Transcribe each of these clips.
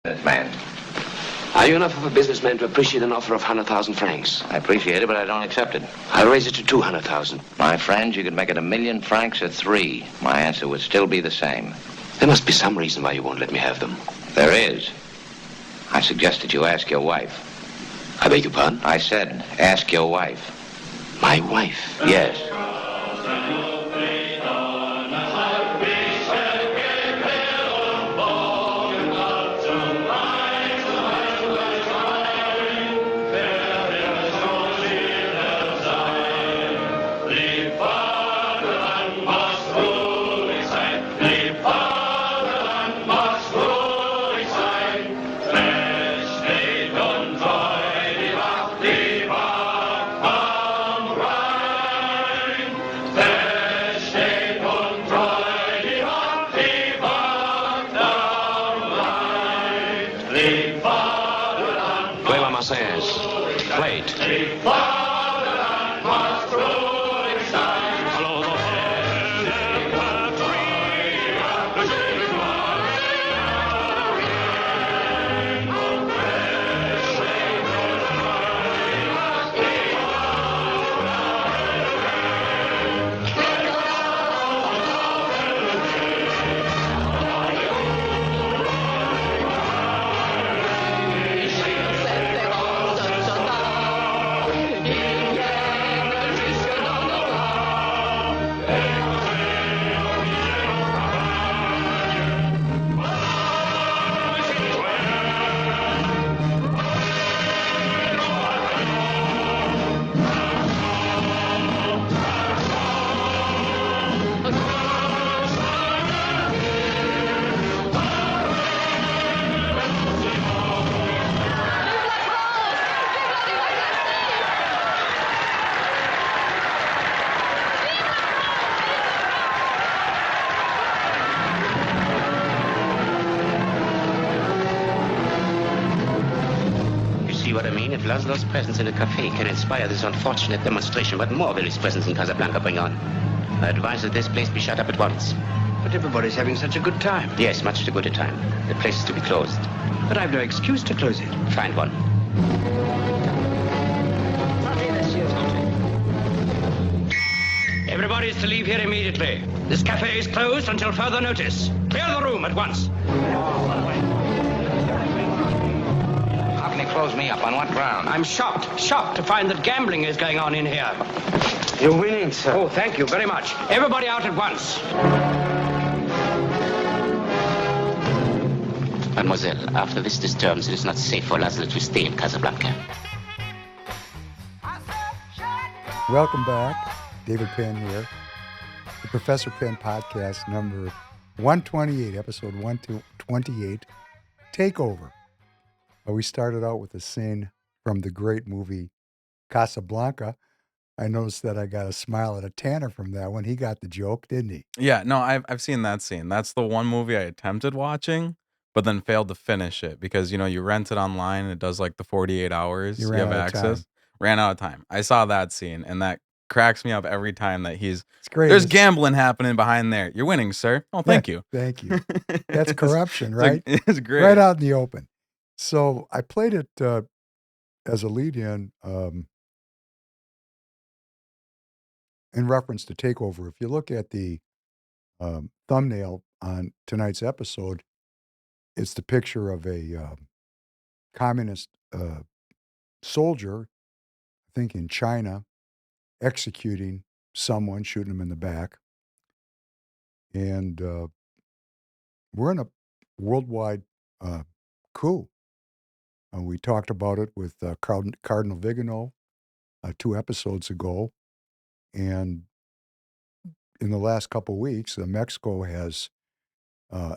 Man. Are you enough of a businessman to appreciate an offer of 100,000 francs? I appreciate it, but I don't accept it. I'll raise it to 200,000. My friend, you could make it 1,000,000 francs at 3. My answer would still be the same. There must be some reason why you won't let me have them. There is. I suggest that you ask your wife. I beg your pardon? I said, ask your wife. My wife? Yes. If Laszlo's presence in a cafe can inspire this unfortunate demonstration, what more will his presence in Casablanca bring on? I advise that this place be shut up at once. But everybody's having such a good time. Yes, much too good a time. The place is to be closed. But I've no excuse to close it. Find one. Everybody is to leave here immediately. This cafe is closed until further notice. Clear the room at once. How can you close me up? On what ground? I'm shocked to find that gambling is going on in here. You're winning, sir. Oh, thank you very much. Everybody out at once. Mademoiselle, after this disturbance, it is not safe for Laszlo to stay in Casablanca. Welcome back. David Penn here. The Professor Penn podcast number 128, episode 128, Takeover. We started out with a scene from the great movie Casablanca. I noticed that I got a smile at a Tanner from that one. He got the joke, didn't he? Yeah, no, I've seen that scene. That's the one movie I attempted watching, but then failed to finish it because, you rent it online and it does like the 48 hours. You have access. Ran out of time. I saw that scene and that cracks me up every time that it's great. There's gambling happening behind there. You're winning, sir. Oh, thank you. Thank you. That's corruption, right? It's great. Right out in the open. So I played it as a lead-in in reference to Takeover. If you look at the thumbnail on tonight's episode, it's the picture of a communist soldier, I think in China, executing someone, shooting him in the back. And we're in a worldwide coup. We talked about it with Cardinal Vigano 2 episodes ago. And in the last couple of weeks, Mexico has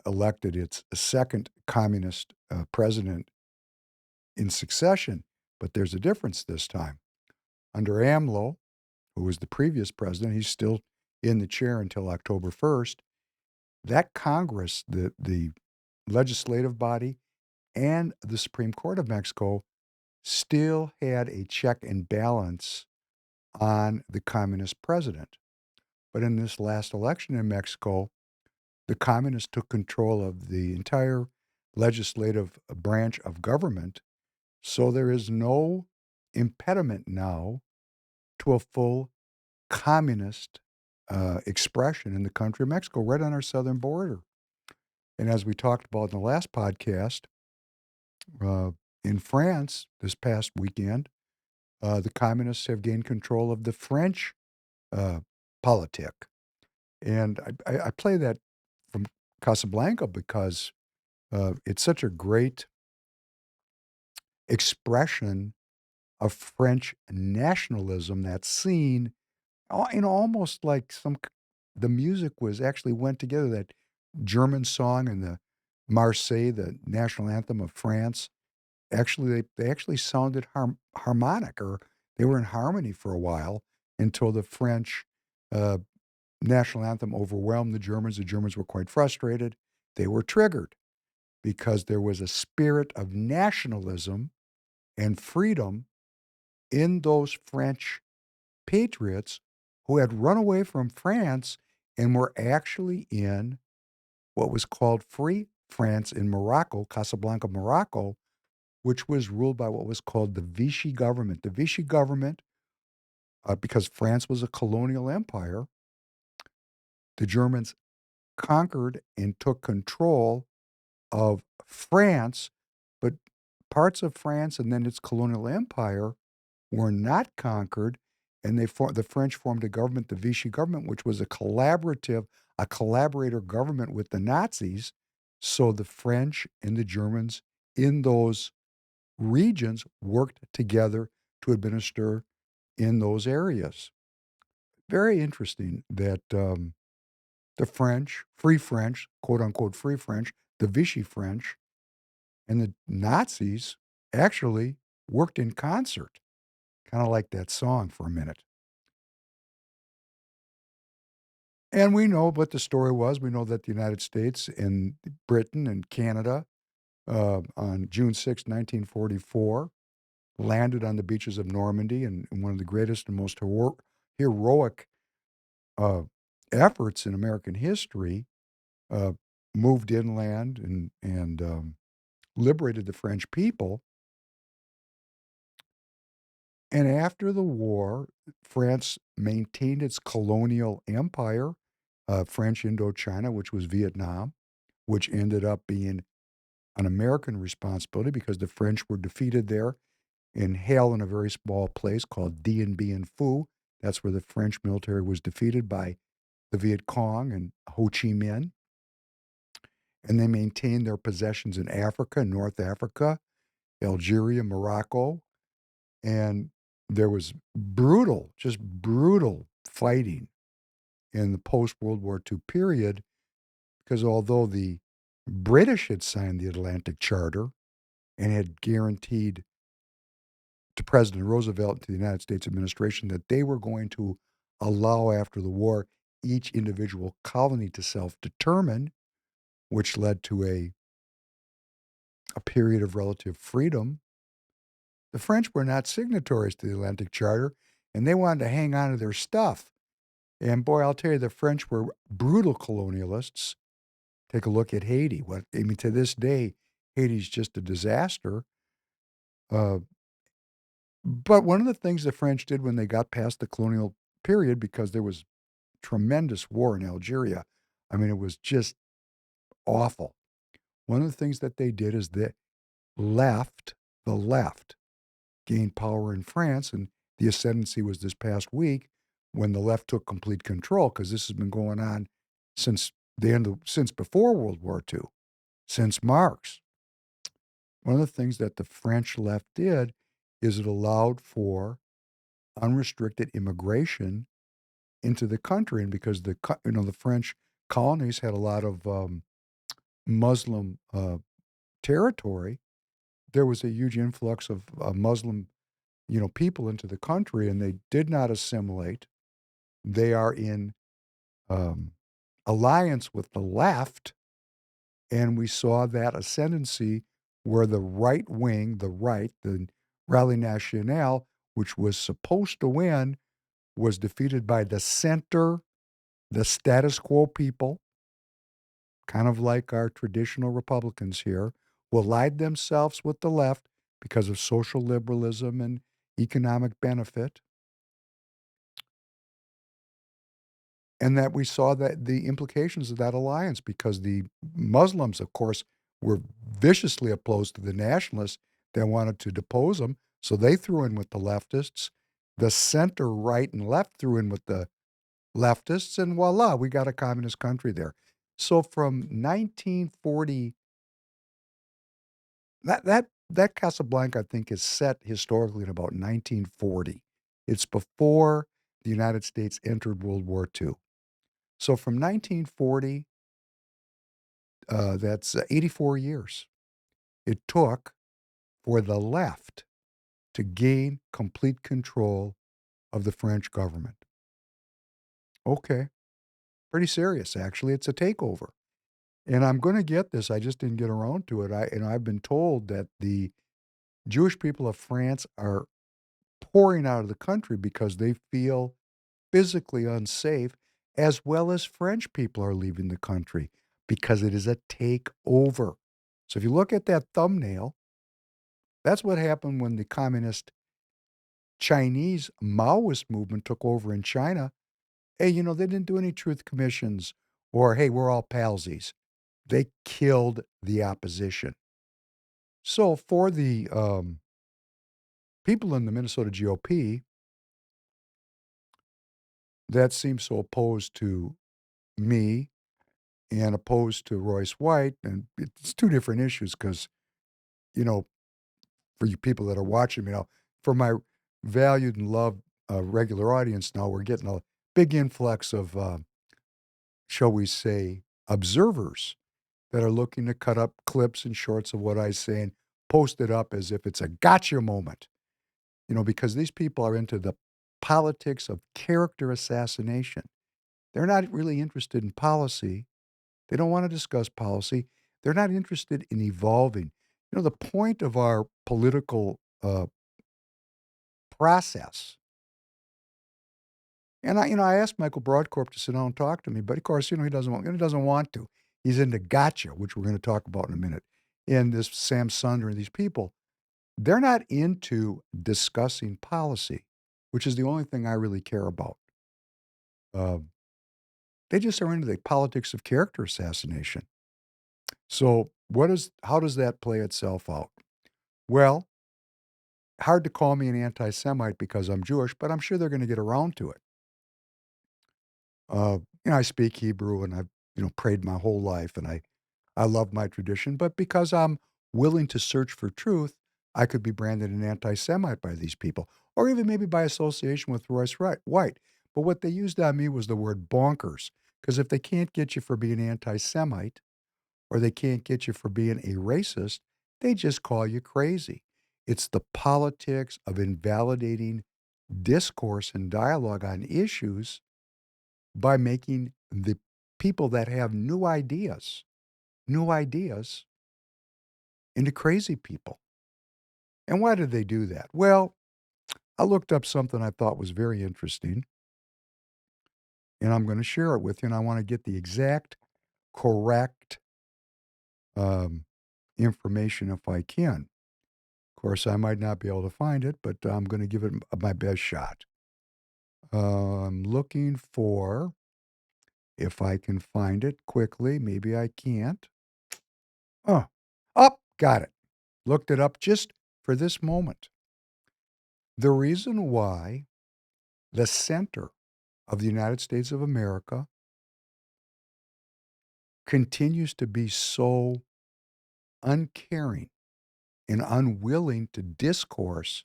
elected its second communist president in succession. But there's a difference this time. Under AMLO, who was the previous president, he's still in the chair until October 1st. That Congress, the legislative body, and the Supreme Court of Mexico still had a check and balance on the communist president. But in this last election in Mexico, the communists took control of the entire legislative branch of government. So there is no impediment now to a full communist expression in the country of Mexico, right on our southern border. And as we talked about in the last podcast, in France this past weekend, the communists have gained control of the French politic. And I play that from Casablanca because it's such a great expression of French nationalism that's seen, almost like the music was actually went together. That German song and the Marseillaise, the national anthem of France, actually they actually sounded harmonic, or they were in harmony for a while until the French uh, national anthem overwhelmed the Germans. The Germans were quite frustrated. They were triggered because there was a spirit of nationalism and freedom in those French patriots who had run away from France and were actually in what was called Free France in Morocco, Casablanca, Morocco, which was ruled by what was called the Vichy government. The Vichy government, because France was a colonial empire, the Germans conquered and took control of France, but parts of France and then its colonial empire were not conquered, and the French formed a government, the Vichy government, which was a collaborator government with the Nazis. So the French and the Germans in those regions worked together to administer in those areas. Very interesting that the French, Free French, quote unquote Free French, the Vichy French, and the Nazis actually worked in concert. Kind of like that song for a minute. And we know what the story was. We know that the United States and Britain and Canada on June 6, 1944, landed on the beaches of Normandy, and one of the greatest and most heroic uh, efforts in American history, uh, moved inland and liberated the French people. And after the war, France maintained its colonial empire, French Indochina, which was Vietnam, which ended up being an American responsibility because the French were defeated there in hell in a very small place called Dien Bien Phu. That's where the French military was defeated by the Viet Cong and Ho Chi Minh. And they maintained their possessions in Africa, North Africa, Algeria, Morocco. And there was just brutal fighting in the post-World War II period, because although the British had signed the Atlantic Charter and had guaranteed to President Roosevelt and to the United States administration that they were going to allow after the war each individual colony to self-determine, which led to a period of relative freedom, the French were not signatories to the Atlantic Charter, and they wanted to hang on to their stuff. And boy, I'll tell you, the French were brutal colonialists. Take a look at Haiti. To this day, Haiti's just a disaster. But one of the things the French did when they got past the colonial period, because there was tremendous war in Algeria, it was just awful. One of the things that they did is the left gained power in France, and the ascendancy was this past week when the left took complete control, because this has been going on since before World War II, since Marx. One of the things that the French left did is it allowed for unrestricted immigration into the country, and because the French colonies had a lot of Muslim territory, there was a huge influx of Muslim people into the country, and they did not assimilate. They are in alliance with the left, and we saw that ascendancy where the right wing, the Rally Nationale, which was supposed to win, was defeated by the center, the status quo people, kind of like our traditional Republicans here, allied themselves with the left because of social liberalism and economic benefit. And that we saw that the implications of that alliance, because the Muslims, of course, were viciously opposed to the nationalists that wanted to depose them. So they threw in with the leftists. The center, right, and left threw in with the leftists, and voila, we got a communist country there. So from 1940, that Casablanca, I think, is set historically in about 1940. It's before the United States entered World War II. So from 1940, that's 84 years it took for the left to gain complete control of the French government. Okay, pretty serious, actually. It's a takeover. And I'm going to get this. I just didn't get around to it. I've been told that the Jewish people of France are pouring out of the country because they feel physically unsafe, as well as French people are leaving the country because it is a takeover. So if you look at that thumbnail, that's what happened when the communist Chinese Maoist movement took over in China. Hey, they didn't do any truth commissions or, hey, we're all palsies. They killed the opposition. So for the people in the Minnesota GOP that seem so opposed to me and opposed to Royce White, and it's two different issues because, for you people that are watching me now, for my valued and loved regular audience now, we're getting a big influx of, shall we say, observers that are looking to cut up clips and shorts of what I say and post it up as if it's a gotcha moment. Because these people are into the politics of character assassination. They're not really interested in policy. They don't want to discuss policy. They're not interested in evolving. The point of our political process. And I asked Michael Broadcorp to sit down and talk to me, but of course, he doesn't want to. He's into gotcha, which we're going to talk about in a minute. And this Sam Sunder and these people, they're not into discussing policy, which is the only thing I really care about. They just are into the politics of character assassination. So how does that play itself out? Well, hard to call me an anti-Semite because I'm Jewish, but I'm sure they're going to get around to it. I speak Hebrew and I've, prayed my whole life and I love my tradition, but because I'm willing to search for truth, I could be branded an anti-Semite by these people, or even maybe by association with Royce White. But what they used on me was the word bonkers, because if they can't get you for being anti-Semite, or they can't get you for being a racist, they just call you crazy. It's the politics of invalidating discourse and dialogue on issues by making the people that have new ideas into crazy people. And why did they do that? Well, I looked up something I thought was very interesting, and I'm going to share it with you, and I want to get the exact correct information if I can. Of course, I might not be able to find it, but I'm going to give it my best shot. I'm looking for, if I can find it quickly. Maybe I can't. Oh, got it. Looked it up just for this moment. The reason why the center of the United States of America continues to be so uncaring and unwilling to discourse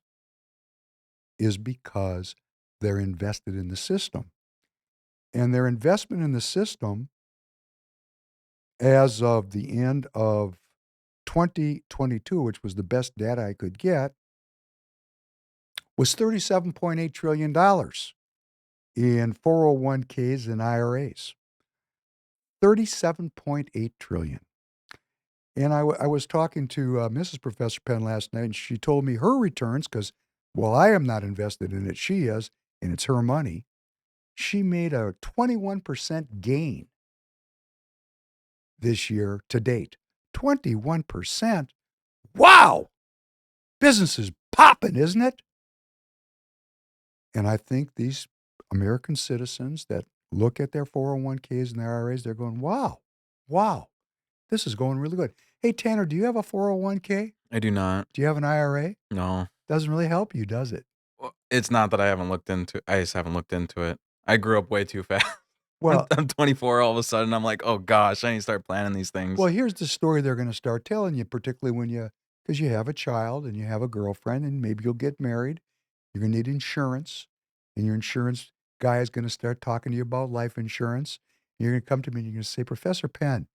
is because they're invested in the system. And their investment in the system, as of the end of 2022, which was the best data I could get, was $37.8 trillion in 401ks and IRAs. $37.8 trillion. And I was talking to Mrs. Professor Penn last night, and she told me her returns, because, well, I am not invested in it, she is, and it's her money. She made a 21% gain this year to date. 21%? wow, business is popping, isn't it? And I think these American citizens that look at their 401ks and their IRAs, they're going, wow, this is going really good. Hey, Tanner, do you have a 401k? I do not. Do you have an IRA? No. Doesn't really help you, does it? Well, it's not that I haven't looked into I just haven't looked into it. I grew up way too fast. Well, I'm 24 all of a sudden. I'm like, oh gosh, I need to start planning these things. well, here's the story they're going to start telling you, particularly when because you have a child and you have a girlfriend and maybe you'll get married. You're going to need insurance, and your insurance guy is going to start talking to you about life insurance. You're going to come to me and you're going to say, Professor Penn,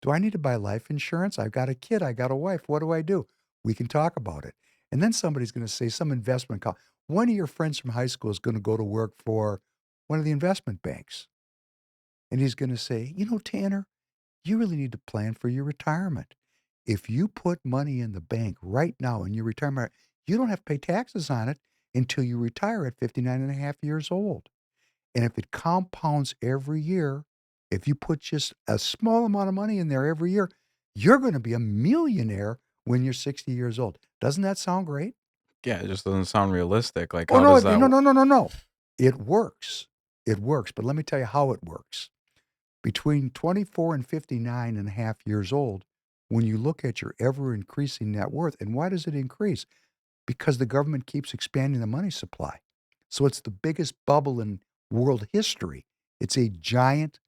do I need to buy life insurance? I've got a kid. I got a wife. What do I do? We can talk about it. And then somebody's going to say some investment call. One of your friends from high school is going to go to work for one of the investment banks. And he's going to say, Tanner, you really need to plan for your retirement. If you put money in the bank right now in your retirement, you don't have to pay taxes on it until you retire at 59 and a half years old. And if it compounds every year, if you put just a small amount of money in there every year, you're going to be a millionaire when you're 60 years old. Doesn't that sound great? Yeah, it just doesn't sound realistic. Like, Oh, how no, does that no. It works. It works. But let me tell you how it works. Between 24 and 59 and a half years old, when you look at your ever increasing net worth, and why does it increase? Because the government keeps expanding the money supply. So it's the biggest bubble in world history. It's a giant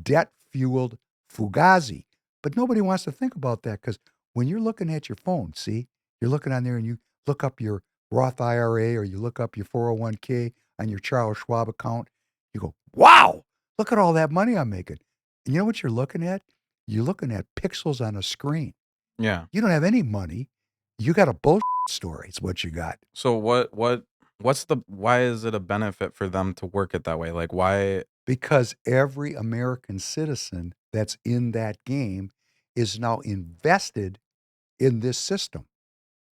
debt-fueled fugazi. But nobody wants to think about that because when you're looking at your phone, see, you're looking on there and you look up your Roth IRA or you look up your 401k on your Charles Schwab account, you go, wow, look at all that money I'm making. And you know what you're looking at? You're looking at pixels on a screen. Yeah. You don't have any money. You got a bullshit story. It's what you got. So why is it a benefit for them to work it that way? Like why? Because every American citizen that's in that game is now invested in this system.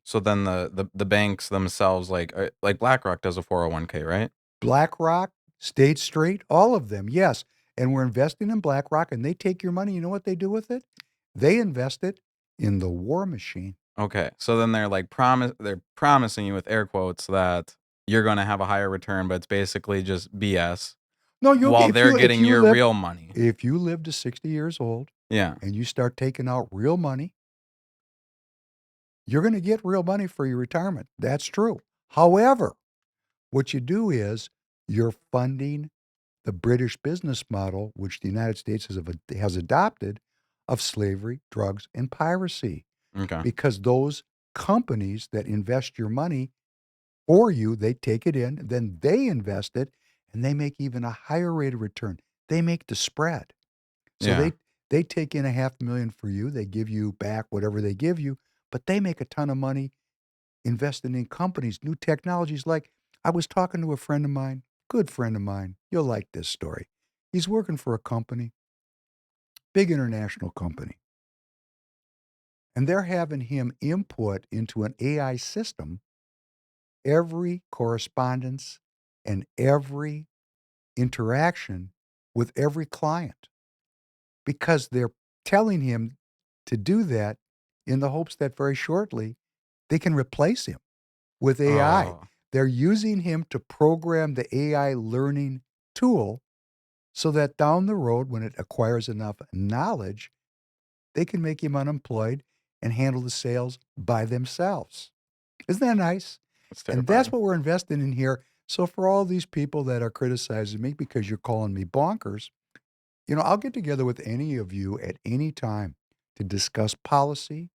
So then the banks themselves, like BlackRock does a 401k, right? BlackRock, State Street, all of them, yes. And we're investing in BlackRock, and they take your money. You know what they do with it? They invest it in the war machine. Okay. So then they're like they're promising you with air quotes that you're going to have a higher return, but it's basically just BS. No, while they're getting your real money. If you live to 60 years old, yeah, and you start taking out real money, you're going to get real money for your retirement. That's true. However, what you do is you're funding the British business model, which the United States has adopted, of slavery, drugs, and piracy. Okay. Because those companies that invest your money for you, they take it in, then they invest it, and they make even a higher rate of return. They make the spread. So yeah. they take in $500,000 for you. They give you back whatever they give you, but they make a ton of money investing in companies, new technologies. Like I was talking to a friend of mine, good friend of mine. You'll like this story. He's working for a company, big international company. And they're having him input into an AI system every correspondence and every interaction with every client because they're telling him to do that in the hopes that very shortly they can replace him with AI. Oh. They're using him to program the AI learning tool so that down the road, when it acquires enough knowledge, they can make him unemployed and handle the sales by themselves. Isn't that nice? And that's what we're investing in here. So for all these people that are criticizing me because you're calling me bonkers, I'll get together with any of you at any time to discuss policy,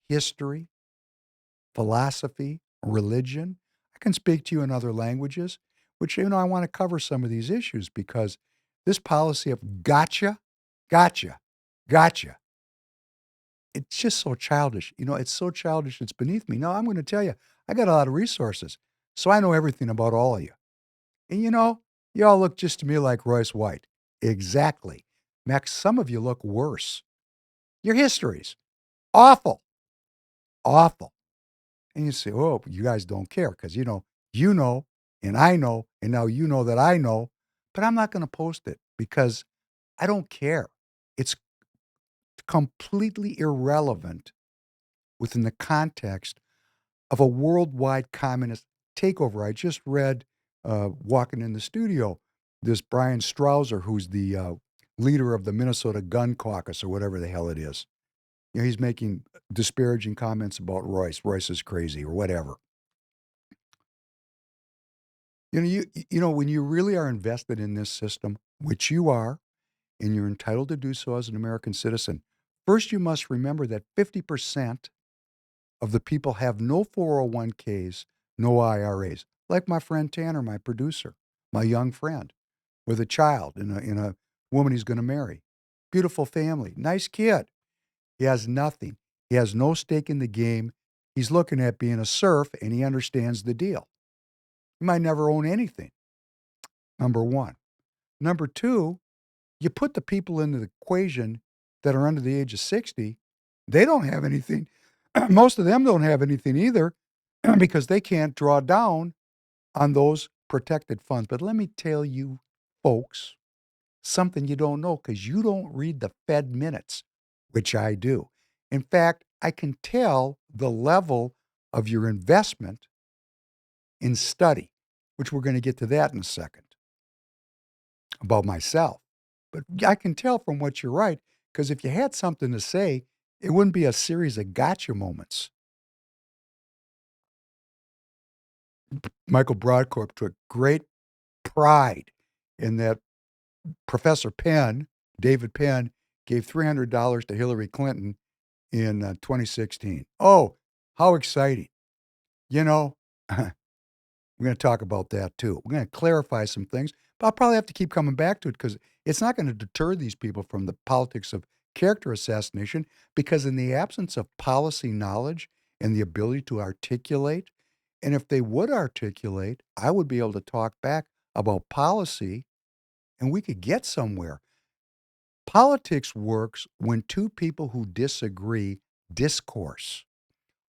history, philosophy, religion. I can speak to you in other languages, which, I want to cover some of these issues because this policy of gotcha, gotcha, gotcha, it's just so childish. It's so childish, it's beneath me. No, I'm going to tell you, I got a lot of resources, so I know everything about all of you. And you all look just to me like Royce White. Exactly. Max, some of you look worse. Your history's awful. Awful. And you say, oh, you guys don't care because, and I know, and now you know that I know, but I'm not going to post it because I don't care. It's completely irrelevant within the context of a worldwide communist takeover. I just read, walking in the studio, this Brian Strouser, who's the leader of the Minnesota Gun Caucus or whatever the hell it is. He's making disparaging comments about Royce. Royce is crazy or whatever. When you really are invested in this system, which you are, and you're entitled to do so as an American citizen, first you must remember that 50% of the people have no 401ks, no IRAs. Like my friend Tanner, my producer, my young friend, with a child and a woman he's going to marry. Beautiful family, nice kid. He has nothing. He has no stake in the game. He's looking at being a serf, and he understands the deal. He might never own anything, number one. Number two, you put the people into the equation that are under the age of 60, they don't have anything. Most of them don't have anything either because they can't draw down on those protected funds. But let me tell you, folks, something you don't know because you don't read the Fed minutes, which I do. In fact, I can tell the level of your investment in study, which we're going to get to that in a second, about myself. But I can tell from what you write, because if you had something to say, it wouldn't be a series of gotcha moments. Michael Broadcorp took great pride in that Professor Penn, David Penn, gave $300 to Hillary Clinton in 2016. Oh, how exciting. We're going to talk about that too. We're going to clarify some things, but I'll probably have to keep coming back to it because it's not going to deter these people from the politics of character assassination, because in the absence of policy knowledge and the ability to articulate, and if they would articulate, I would be able to talk back about policy and we could get somewhere. Politics works when two people who disagree discourse.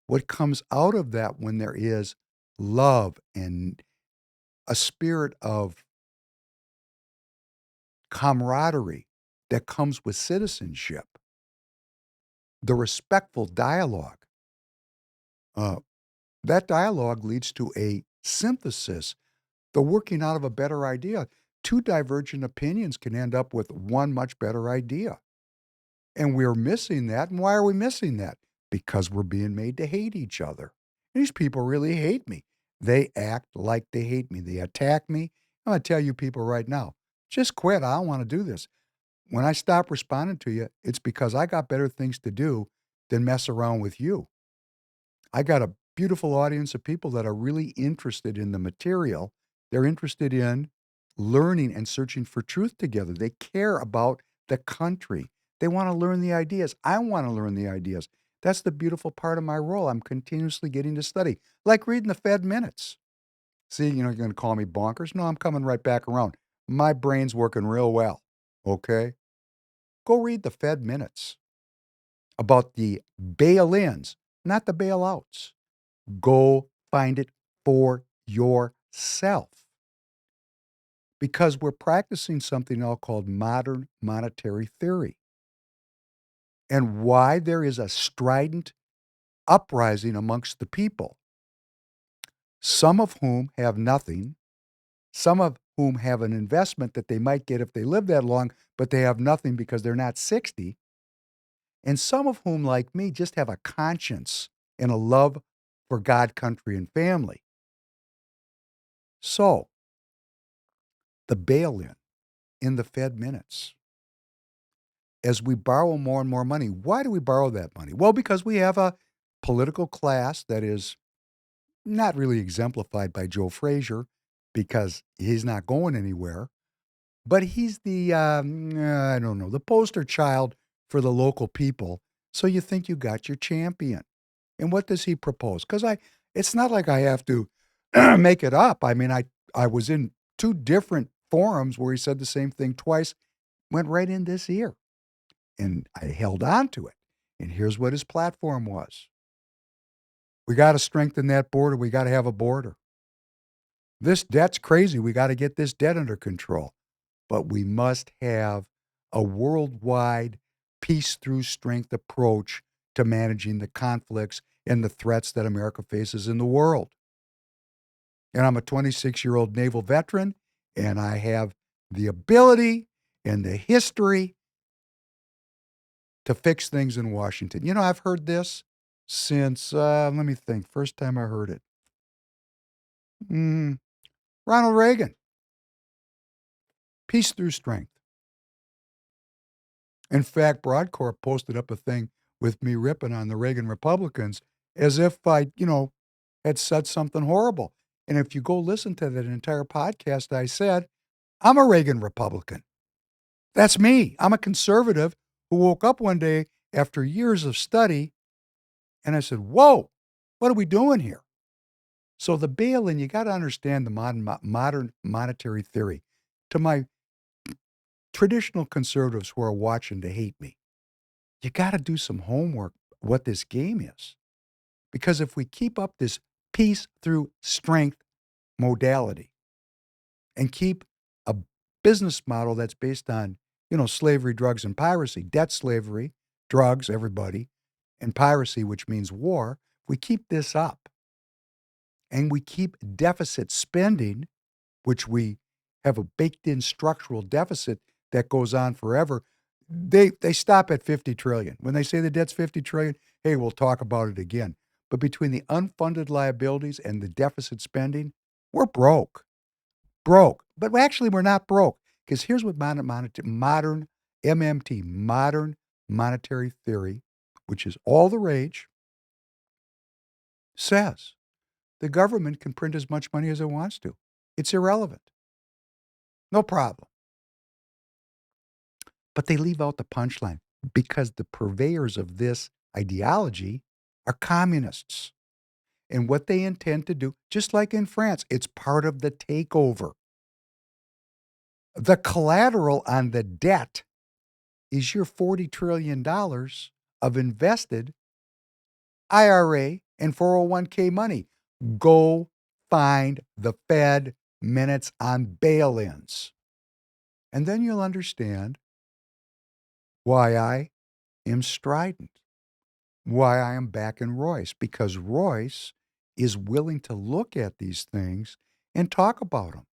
What comes out of that when there is love and a spirit of camaraderie that comes with citizenship, the respectful dialogue, that dialogue leads to a synthesis, the working out of a better idea. Two divergent opinions can end up with one much better idea. And we're missing that. And why are we missing that? Because we're being made to hate each other. These people really hate me. They act like they hate me. They attack me. I'm going to tell you people right now, just quit. I don't want to do this. When I stop responding to you, it's because I got better things to do than mess around with you. I got a beautiful audience of people that are really interested in the material. They're interested in learning and searching for truth together. They care about the country. They want to learn the ideas. I want to learn the ideas. That's the beautiful part of my role. I'm continuously getting to study, like reading the Fed minutes. See, you're going to call me bonkers? No, I'm coming right back around. My brain's working real well, okay? Go read the Fed minutes about the bail-ins, not the bailouts. Go find it for yourself. Because we're practicing something now called modern monetary theory. And why there is a strident uprising amongst the people, some of whom have nothing, some of whom have an investment that they might get if they live that long, but they have nothing because they're not 60, and some of whom, like me, just have a conscience and a love for God, country, and family. So, the bail-in in the Fed minutes. As we borrow more and more money, why do we borrow that money? Well, because we have a political class that is not really exemplified by Joe Frazier because he's not going anywhere, but he's the, the poster child for the local people. So you think you got your champion. And what does he propose? Because it's not like I have to make it up. I mean, I was in two different forums where he said the same thing twice, went right in this ear. And I held on to it. And here's what his platform was. We got to strengthen that border. We got to have a border. This debt's crazy. We got to get this debt under control. But we must have a worldwide peace through strength approach to managing the conflicts and the threats that America faces in the world. And I'm a 26-year-old naval veteran, and I have the ability and the history to fix things in Washington. You know, I've heard this since, let me think, first time I heard it. Ronald Reagan. Peace through strength. In fact, Broadcorp posted up a thing with me ripping on the Reagan Republicans as if I, had said something horrible. And if you go listen to that entire podcast, I said, I'm a Reagan Republican. That's me. I'm a conservative who woke up one day after years of study and I said, whoa, what are we doing here? So the bail-in, you got to understand the modern monetary theory. To my traditional conservatives who are watching to hate me, you got to do some homework what this game is. Because if we keep up this peace through strength modality and keep a business model that's based on, slavery, drugs, and piracy, debt slavery, drugs, everybody, and piracy, which means war, we keep this up and we keep deficit spending, which we have a baked-in structural deficit that goes on forever. They stop at 50 trillion. When they say the debt's 50 trillion, hey, we'll talk about it again. But between the unfunded liabilities and the deficit spending, we're broke. But actually, we're not broke. Because here's what modern MMT, modern monetary theory, which is all the rage, says. The government can print as much money as it wants to. It's irrelevant. No problem. But they leave out the punchline because the purveyors of this ideology are communists. And what they intend to do, just like in France, it's part of the takeover. The collateral on the debt is your $40 trillion of invested IRA and 401k money. Go find the Fed minutes on bail-ins. And then you'll understand why I am strident, why I am backing Royce, because Royce is willing to look at these things and talk about them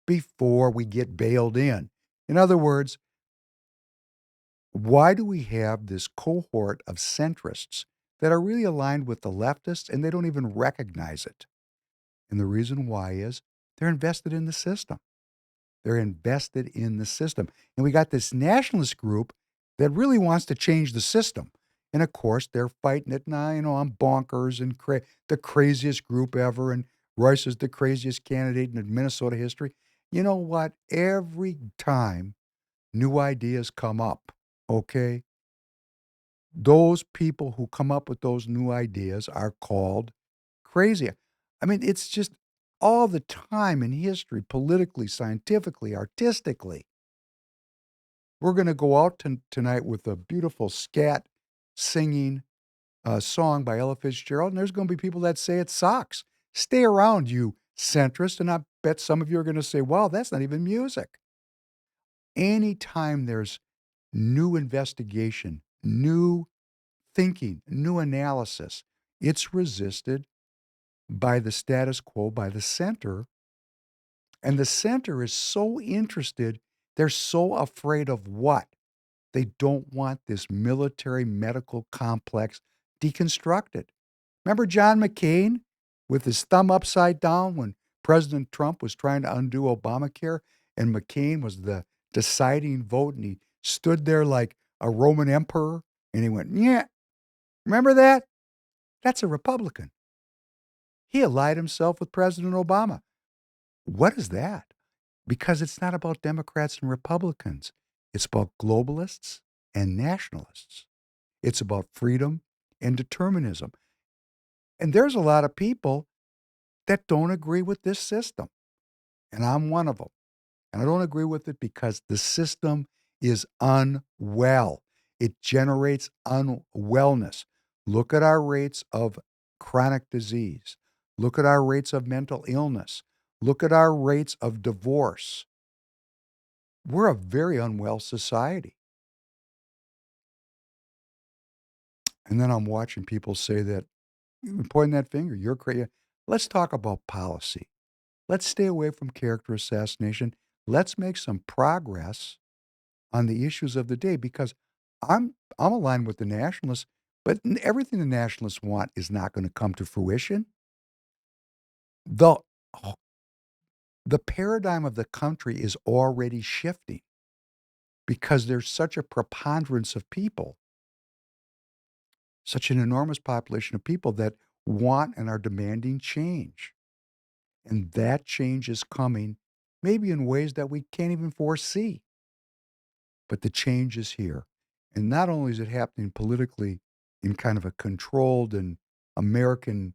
before we get bailed in. In other words, why do we have this cohort of centrists that are really aligned with the leftists and they don't even recognize it? And the reason why is they're invested in the system. They're invested in the system. And we got this nationalist group that really wants to change the system. And of course, they're fighting it now. I'm bonkers and the craziest group ever. And Royce is the craziest candidate in Minnesota history. You know what? Every time new ideas come up, okay, those people who come up with those new ideas are called crazy. I mean, it's just all the time in history, politically, scientifically, artistically. We're going to go out tonight with a beautiful scat singing song by Ella Fitzgerald, and there's going to be people that say it sucks. Stay around, you centrist, and I bet some of you are going to say, wow, that's not even music. Anytime there's new investigation, new thinking, new analysis, it's resisted by the status quo, by the center. And the center is so interested, they're so afraid of what? They don't want this military medical complex deconstructed. Remember John McCain with his thumb upside down when President Trump was trying to undo Obamacare and McCain was the deciding vote and he stood there like a Roman emperor and he went, yeah, remember that? That's a Republican. He allied himself with President Obama. What is that? Because it's not about Democrats and Republicans. It's about globalists and nationalists. It's about freedom and determinism. And there's a lot of people that don't agree with this system. And I'm one of them. And I don't agree with it because the system is unwell. It generates unwellness. Look at our rates of chronic disease. Look at our rates of mental illness. Look at our rates of divorce. We're a very unwell society. And then I'm watching people say that, pointing that finger, you're crazy. Let's talk about policy. Let's stay away from character assassination. Let's make some progress on the issues of the day because I'm aligned with the nationalists, but everything the nationalists want is not going to come to fruition. The the paradigm of the country is already shifting because there's such a preponderance of people, such an enormous population of people that want and are demanding change. And that change is coming maybe in ways that we can't even foresee. But the change is here. And not only is it happening politically in kind of a controlled and American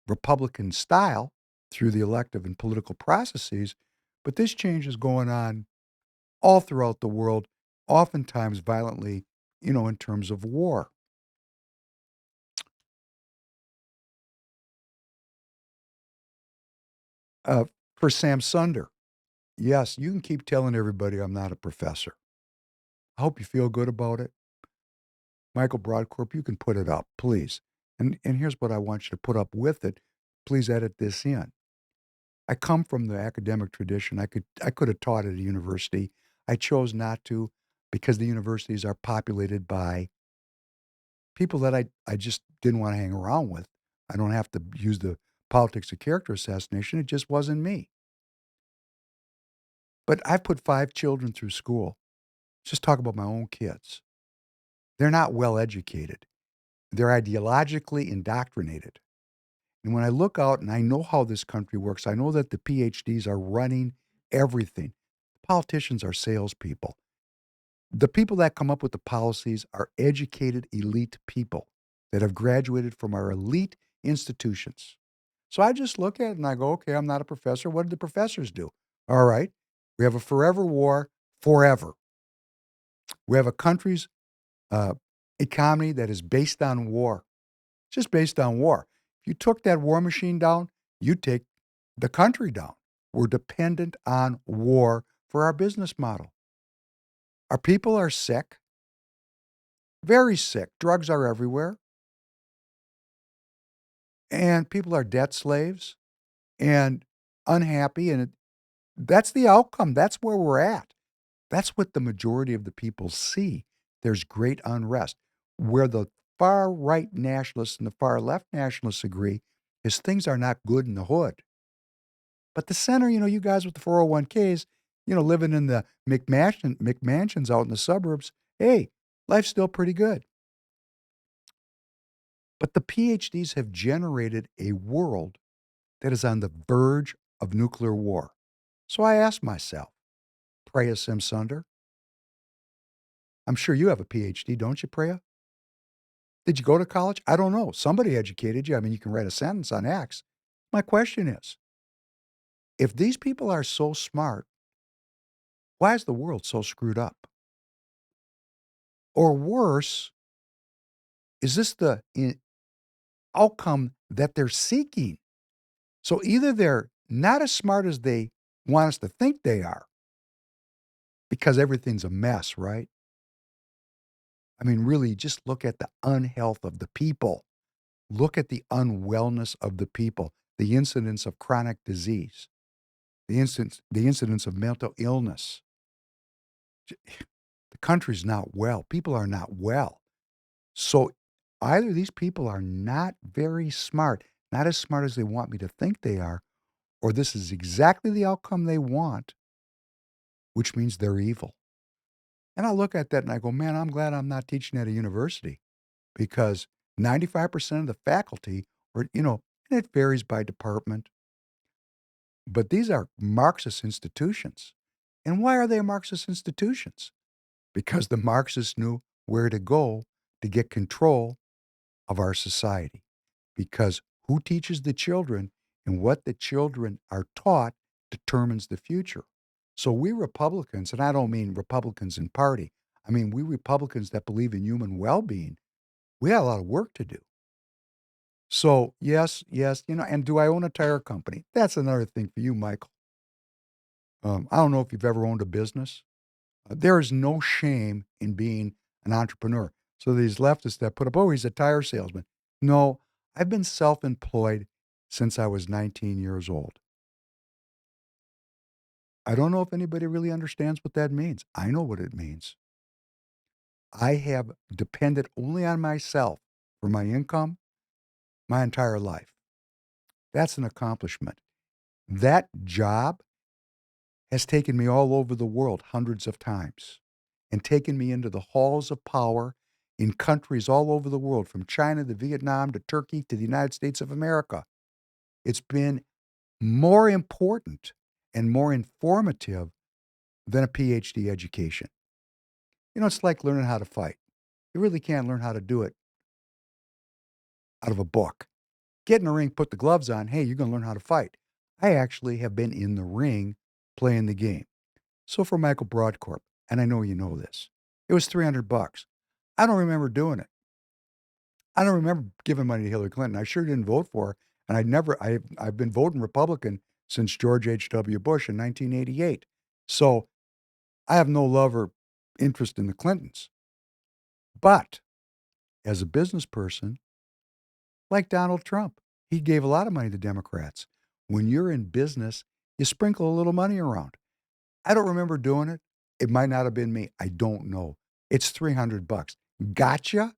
Republican style through the elective and political processes, but this change is going on all throughout the world, oftentimes violently, in terms of war. For Sam Sunder, yes, you can keep telling everybody I'm not a professor. I hope you feel good about it. Michael Broadcorp, you can put it up, please. And here's what I want you to put up with it. Please edit this in. I come from the academic tradition. I could have taught at a university. I chose not to because the universities are populated by people that I just didn't want to hang around with. I don't have to use the politics of character assassination. It just wasn't me. But I've put 5 children through school. Just talk about my own kids. They're not well educated. They're ideologically indoctrinated. And when I look out and I know how this country works, I know that the PhDs are running everything. Politicians are salespeople. The people that come up with the policies are educated, elite people that have graduated from our elite institutions. So I just look at it and I go, okay, I'm not a professor. What did the professors do? All right. We have a forever war, forever. We have a country's economy that is based on war, just based on war. If you took that war machine down, you'd take the country down. We're dependent on war for our business model. Our people are sick, very sick. Drugs are everywhere. And people are debt slaves and unhappy. And that's the outcome. That's where we're at. That's what the majority of the people see. There's great unrest. Where the far right nationalists and the far left nationalists agree is things are not good in the hood. But the center, you guys with the 401ks, living in the McMansions out in the suburbs, hey, life's still pretty good. But the PhDs have generated a world that is on the verge of nuclear war. So I asked myself, Preya Simsunder, I'm sure you have a PhD, don't you, Preya? Did you go to college? I don't know. Somebody educated you. I mean, you can write a sentence on X. My question is, if these people are so smart, why is the world so screwed up? Or worse, is this the outcome that they're seeking? So either they're not as smart as they want us to think they are, because everything's a mess, right? I mean, really, just look at the unhealth of the people. Look at the unwellness of the people, the incidence of chronic disease, the incidence of mental illness. The country's not well. People are not well. So either these people are not very smart, not as smart as they want me to think they are, or this is exactly the outcome they want, which means they're evil. And I look at that and I go, man, I'm glad I'm not teaching at a university because 95% of the faculty, and it varies by department, but these are Marxist institutions. And why are they Marxist institutions? Because the Marxists knew where to go to get control of our society. Because who teaches the children and what the children are taught determines the future. So we Republicans, and I don't mean Republicans in party, I mean we Republicans that believe in human well-being, we got a lot of work to do. So yes, and do I own a tire company? That's another thing for you, Michael. I don't know if you've ever owned a business. There is no shame in being an entrepreneur. So these leftists that put up, oh, he's a tire salesman. No, I've been self-employed since I was 19 years old. I don't know if anybody really understands what that means. I know what it means. I have depended only on myself for my income my entire life. That's an accomplishment. That job has taken me all over the world hundreds of times and taken me into the halls of power in countries all over the world, from China to Vietnam to Turkey to the United States of America. It's been more important and more informative than a PhD education. You know, it's like learning how to fight. You really can't learn how to do it out of a book. Get in the ring, put the gloves on. Hey, you're going to learn how to fight. I actually have been in the ring playing the game. So for Michael Broadcorp, and I know you know this, it was $300. I don't remember doing it. I don't remember giving money to Hillary Clinton. I sure didn't vote for her. And I've been voting Republican since George H.W. Bush in 1988. So I have no love or interest in the Clintons. But as a business person, like Donald Trump, he gave a lot of money to Democrats. When you're in business, you sprinkle a little money around. I don't remember doing it. It might not have been me. I don't know. It's $300. Gotcha?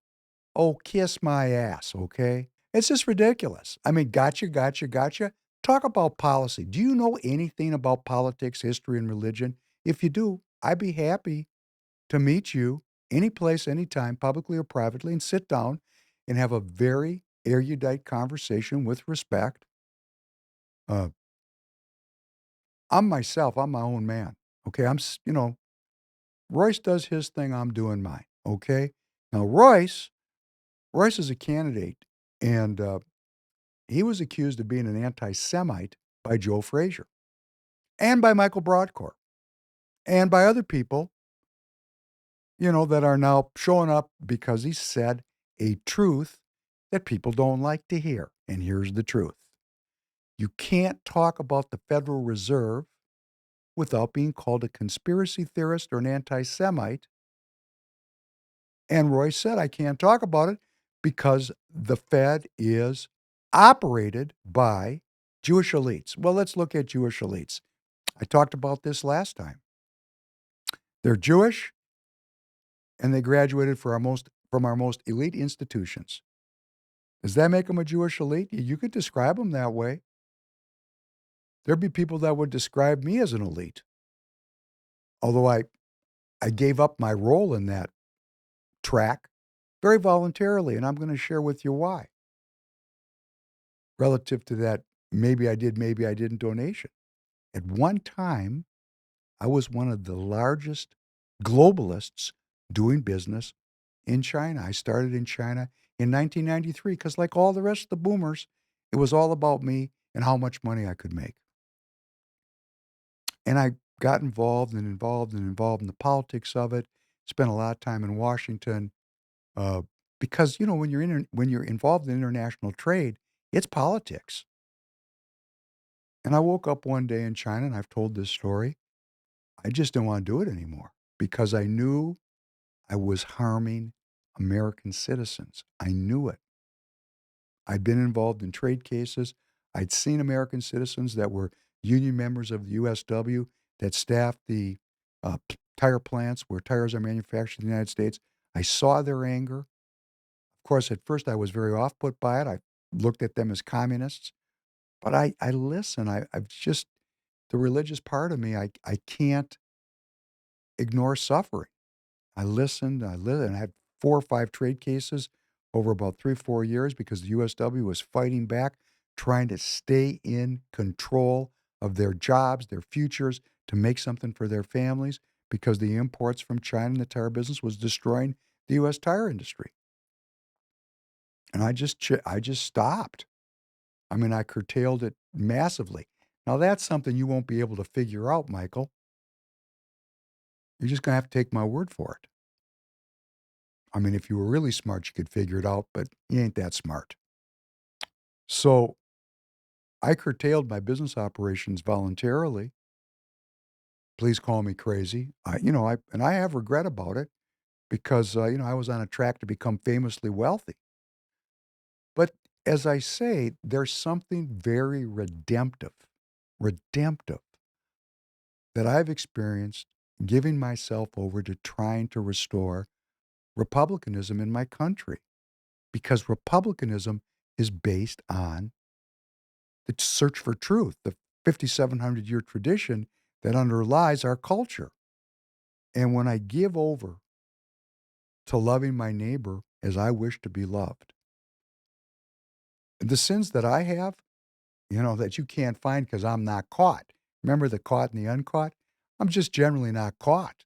Oh, kiss my ass, okay? It's just ridiculous. I mean, gotcha, gotcha, gotcha. Talk about policy. Do you know anything about politics, history, and religion? If you do, I'd be happy to meet you any place, anytime, publicly or privately, and sit down and have a very erudite conversation with respect. Uh, I'm myself. I'm my own man. Okay, Royce does his thing. I'm doing mine. Okay. Now Royce is a candidate, and he was accused of being an anti-Semite by Joe Frazier, and by Michael Broadcorp, and by other people, that are now showing up because he said a truth that people don't like to hear. And here's the truth. You can't talk about the Federal Reserve without being called a conspiracy theorist or an anti-Semite. And Roy said, I can't talk about it because the Fed is operated by Jewish elites. Well, let's look at Jewish elites. I talked about this last time. They're Jewish, and they graduated from our most elite institutions. Does that make them a Jewish elite? You could describe them that way. There'd be people that would describe me as an elite. Although I gave up my role in that track very voluntarily, and I'm going to share with you why. Relative to that, maybe I did, maybe I didn't donation. At one time, I was one of the largest globalists doing business in China. I started in China in 1993 because, like all the rest of the boomers, it was all about me and how much money I could make. And I got involved in the politics of it. Spent a lot of time in Washington because when you're involved in international trade, it's politics. And I woke up one day in China, and I've told this story. I just didn't want to do it anymore because I knew I was harming American citizens. I knew it. I'd been involved in trade cases. I'd seen American citizens that were union members of the USW that staffed the tire plants where tires are manufactured in the United States. I saw their anger. Of course, at first I was very off-put by it. I looked at them as communists. But I listen. I've just, the religious part of me, I can't ignore suffering. I listened, and I had 4 or 5 trade cases over about 3 or 4 years because the USW was fighting back, trying to stay in control of their jobs, their futures, to make something for their families because the imports from China in the tire business was destroying the U.S. tire industry. And I just stopped. I mean, I curtailed it massively. Now, that's something you won't be able to figure out, Michael. You're just going to have to take my word for it. I mean, if you were really smart, you could figure it out, but you ain't that smart. So I curtailed my business operations voluntarily. Please call me crazy. I have regret about it because, I was on a track to become famously wealthy. But as I say, there's something very redemptive that I've experienced giving myself over to trying to restore republicanism in my country, because republicanism is based on the search for truth, the 5,700-year tradition that underlies our culture. And when I give over to loving my neighbor as I wish to be loved, the sins that I have, that you can't find because I'm not caught. Remember the caught and the uncaught? I'm just generally not caught.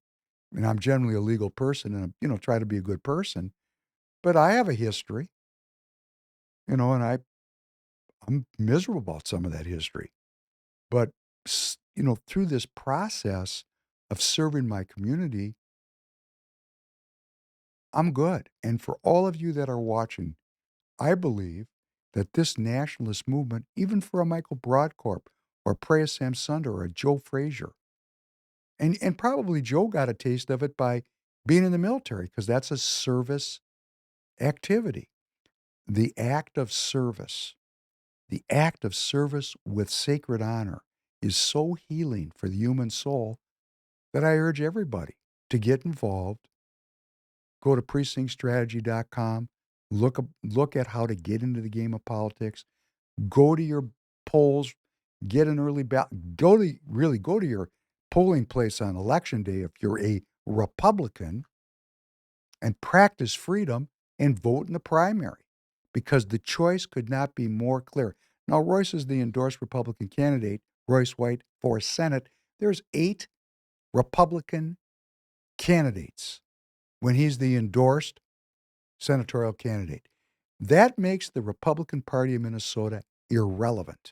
I'm generally a legal person and, try to be a good person. But I have a history, and I'm miserable about some of that history. But, through this process of serving my community, I'm good. And for all of you that are watching, I believe that this nationalist movement, even for a Michael Broadcorp or Preya Samsunda or a Joe Frazier, and probably Joe got a taste of it by being in the military, because that's a service activity. The act of service, the act of service with sacred honor is so healing for the human soul that I urge everybody to get involved. Go to precinctstrategy.com, look at how to get into the game of politics, go to your polls, get an early ballot, go to your polling place on election day if you're a Republican, and practice freedom and vote in the primary, because the choice could not be more clear. Now, Royce is the endorsed Republican candidate, Royce White, for Senate. There's 8 Republican candidates when he's the endorsed senatorial candidate. That makes the Republican Party of Minnesota irrelevant.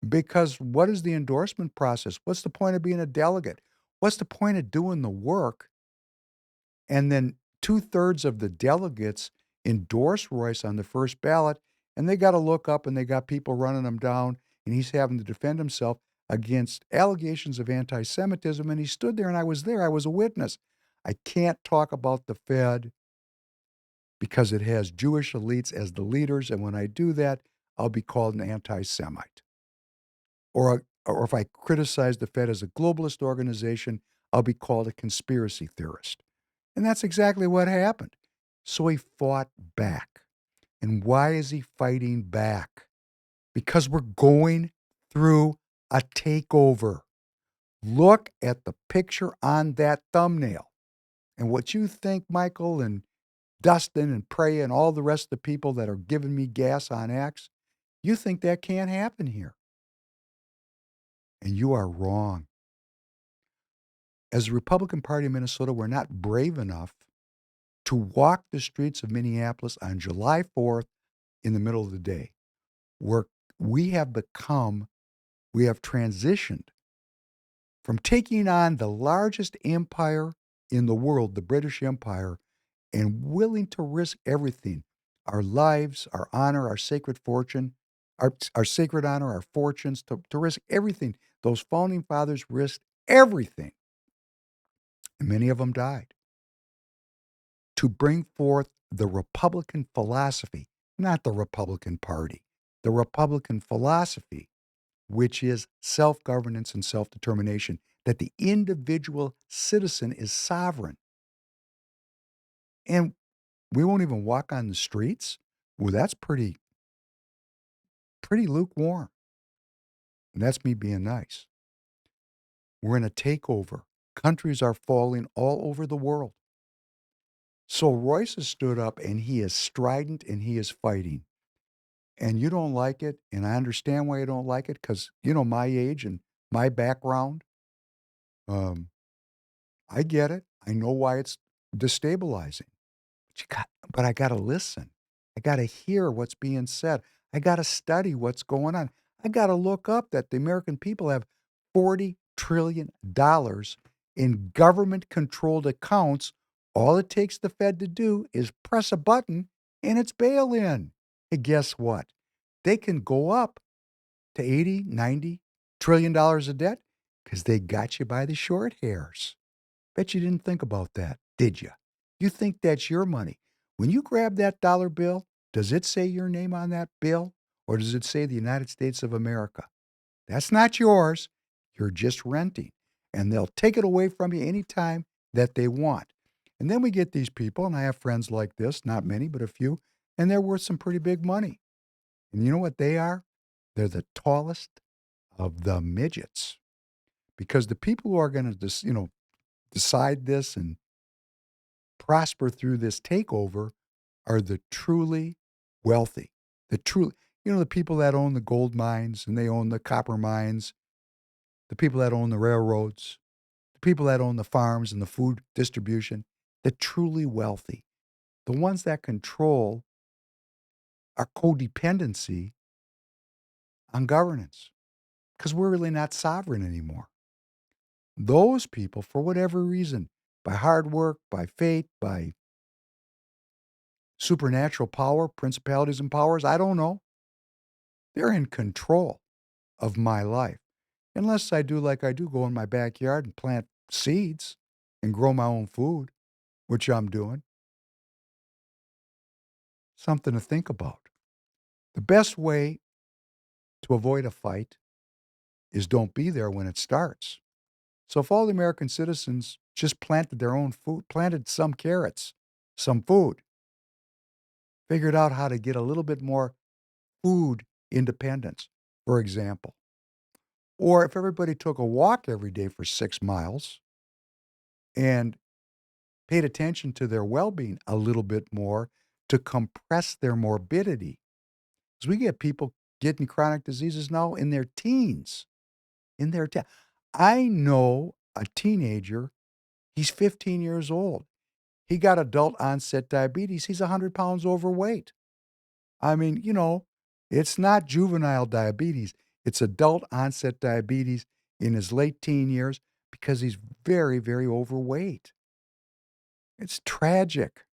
Because what is the endorsement process? What's the point of being a delegate? What's the point of doing the work? And then 2/3 of the delegates endorse Royce on the first ballot, and they got to look up and they got people running him down, and he's having to defend himself against allegations of anti-Semitism. And he stood there, and I was there. I was a witness. I can't talk about the Fed because it has Jewish elites as the leaders, and when I do that, I'll be called an anti-Semite. Or if I criticize the Fed as a globalist organization, I'll be called a conspiracy theorist. And that's exactly what happened. So he fought back. And why is he fighting back? Because we're going through a takeover. Look at the picture on that thumbnail. And what you think, Michael and Dustin and Preya and all the rest of the people that are giving me gas on X, you think that can't happen here. And you are wrong. As the Republican Party of Minnesota, we're not brave enough to walk the streets of Minneapolis on July 4th in the middle of the day, where we have transitioned from taking on the largest empire in the world, the British Empire, and willing to risk everything, our lives, our honor, our sacred fortune, our sacred honor, our fortunes, to risk everything. Those founding fathers risked everything, and many of them died, to bring forth the Republican philosophy, not the Republican Party, the Republican philosophy, which is self-governance and self-determination, that the individual citizen is sovereign. And we won't even walk on the streets? Well, that's pretty lukewarm. And that's me being nice. We're in a takeover. Countries are falling all over the world. So Royce has stood up, and he is strident, and he is fighting. And you don't like it, and I understand why you don't like it, because, my age and my background, I get it. I know why it's destabilizing. But I got to listen. I got to hear what's being said. I got to study what's going on. I got to look up that the American people have $40 trillion in government-controlled accounts. All it takes the Fed to do is press a button, and it's bail-in. And guess what? They can go up to 80, 90 trillion dollars of debt because they got you by the short hairs. Bet you didn't think about that, did you? You think that's your money. When you grab that dollar bill, does it say your name on that bill or does it say the United States of America? That's not yours. You're just renting. And they'll take it away from you anytime that they want. And then we get these people, and I have friends like this, not many, but a few, and they're worth some pretty big money. And you know what they are? They're the tallest of the midgets. Because the people who are going to decide this and prosper through this takeover are the truly wealthy. The people that own the gold mines and they own the copper mines, the people that own the railroads, the people that own the farms and the food distribution, the truly wealthy, the ones that control our codependency on governance, because we're really not sovereign anymore. Those people, for whatever reason, by hard work, by fate, by supernatural power, principalities and powers, I don't know, they're in control of my life. Unless I do like I do, go in my backyard and plant seeds and grow my own food, which I'm doing. Something to think about. The best way to avoid a fight is don't be there when it starts. So if all the American citizens just planted their own food, planted some carrots, some food, figured out how to get a little bit more food independence, for example. Or if everybody took a walk every day for 6 miles and paid attention to their well-being a little bit more to compress their morbidity. Because we get people getting chronic diseases now in their teens. I know a teenager, he's 15 years old. He got adult onset diabetes. He's 100 pounds overweight. I mean, it's not juvenile diabetes. It's adult onset diabetes in his late teen years because he's very, very overweight. It's tragic.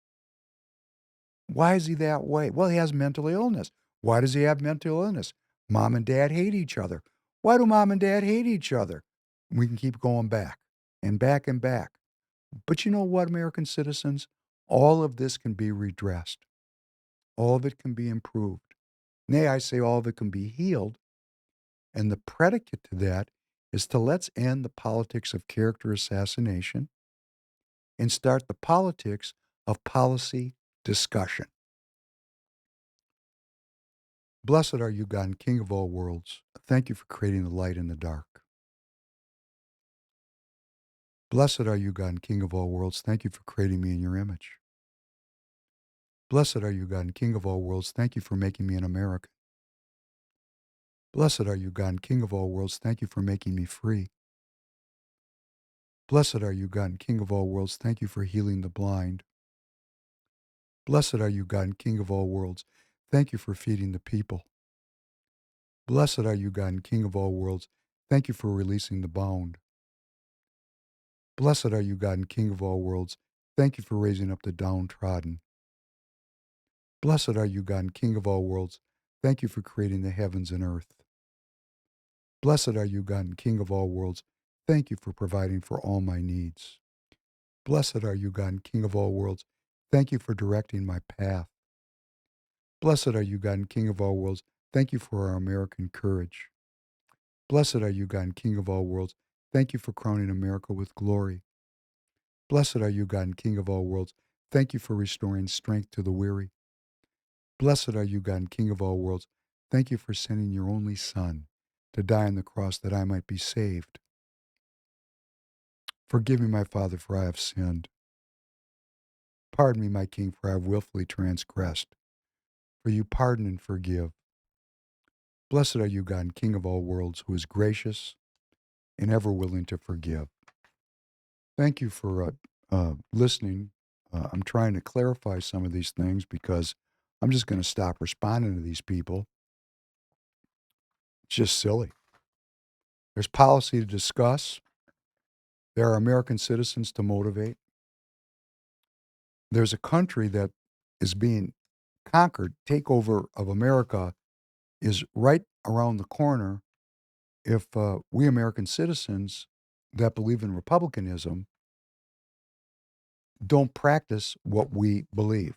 Why is he that way? Well, he has mental illness. Why does he have mental illness? Mom and dad hate each other. Why do mom and dad hate each other? We can keep going back and back and back. But you know what, American citizens? All of this can be redressed. All of it can be improved. Nay, I say all of it can be healed. And the predicate to that is to let's end the politics of character assassination and start the politics of policy discussion. Blessed are you, God, King of all worlds. Thank you for creating the light in the dark. Blessed are you, God, King of all worlds. Thank you for creating me in your image. Blessed are you, God, King of all worlds. Thank you for making me an American. Blessed are you, God, King of all worlds. Thank you for making me free. Blessed are you, God, King of all worlds. Thank you for healing the blind. Blessed are you, God, King of all worlds. Thank you for feeding the people. Blessed are you, God, King of all worlds. Thank you for releasing the bound. Blessed are you, God and King of all worlds. Thank you for raising up the downtrodden. Blessed are you, God and King of all worlds. Thank you for creating the heavens and earth. Blessed are you, God and King of all worlds. Thank you for providing for all my needs. Blessed are you, God and King of all worlds. Thank you for directing my path. Blessed are you, God and King of all worlds. Thank you for our American courage. Blessed are you, God and King of all worlds. Thank you for crowning America with glory. Blessed are you, God and King of all worlds. Thank you for restoring strength to the weary. Blessed are you, God and King of all worlds. Thank you for sending your only Son to die on the cross that I might be saved. Forgive me, my Father, for I have sinned. Pardon me, my King, for I have willfully transgressed. For you pardon and forgive. Blessed are you, God and King of all worlds, who is gracious and ever willing to forgive. Thank you for listening. I'm trying to clarify some of these things because I'm just going to stop responding to these people. It's just silly. There's policy to discuss. There are American citizens to motivate. There's a country that is being conquered. Takeover of America is right around the corner if we American citizens that believe in republicanism don't practice what we believe.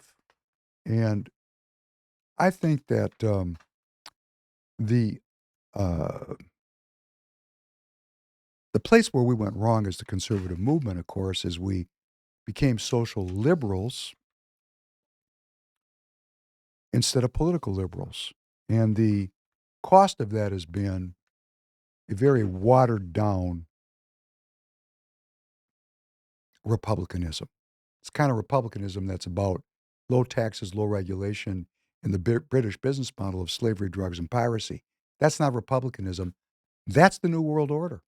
And I think that the uh, the place where we went wrong as the conservative movement, of course, is we became social liberals instead of political liberals. And the cost of that has been a very watered down republicanism. It's kind of republicanism that's about low taxes, low regulation, and the British business model of slavery, drugs, and piracy. That's not republicanism. That's the New World Order.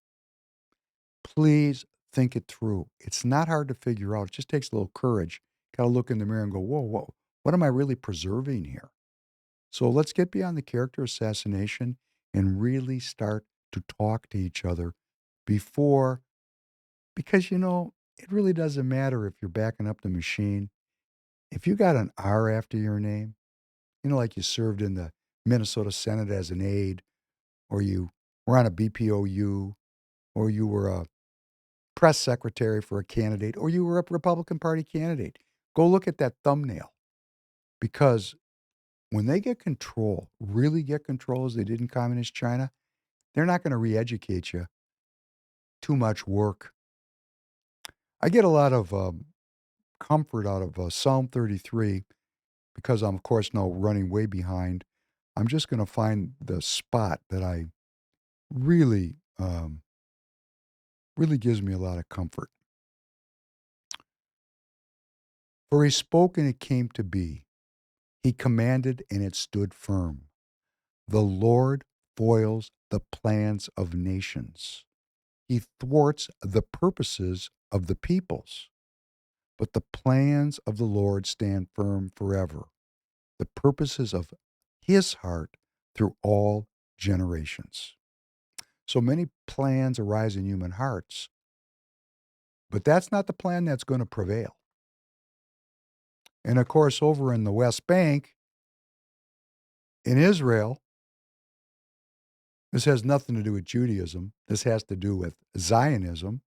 Please think it through. It's not hard to figure out. It just takes a little courage. Got to look in the mirror and go, whoa, whoa, what am I really preserving here? So let's get beyond the character assassination and really start to talk to each other before, because, it really doesn't matter if you're backing up the machine. If you got an R after your name, like you served in the Minnesota Senate as an aide, or you were on a BPOU, or you were a press secretary for a candidate, or you were a Republican Party candidate, go look at that thumbnail. Because when they get control, really get control as they did in communist China, they're not going to re-educate you. Too much work. I get a lot of comfort out of Psalm 33 because I'm, of course, now running way behind. I'm just going to find the spot that I really, really gives me a lot of comfort. For he spoke and it came to be. He commanded and it stood firm. The Lord foils the plans of nations. He thwarts the purposes of the peoples. But the plans of the Lord stand firm forever. The purposes of his heart through all generations. So many plans arise in human hearts, but that's not the plan that's going to prevail. And of course, over in the West Bank, in Israel, this has nothing to do with Judaism. This has to do with Zionism.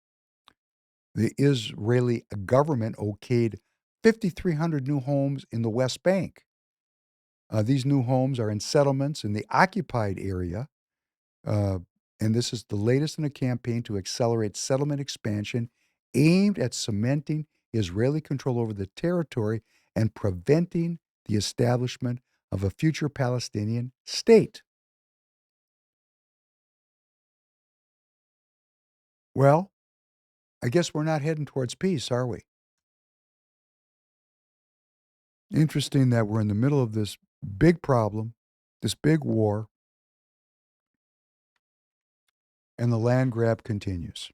The Israeli government okayed 5,300 new homes in the West Bank. These new homes are in settlements in the occupied area. And this is the latest in a campaign to accelerate settlement expansion aimed at cementing Israeli control over the territory and preventing the establishment of a future Palestinian state. Well, I guess we're not heading towards peace, are we? Interesting that we're in the middle of this big problem, this big war, and the land grab continues.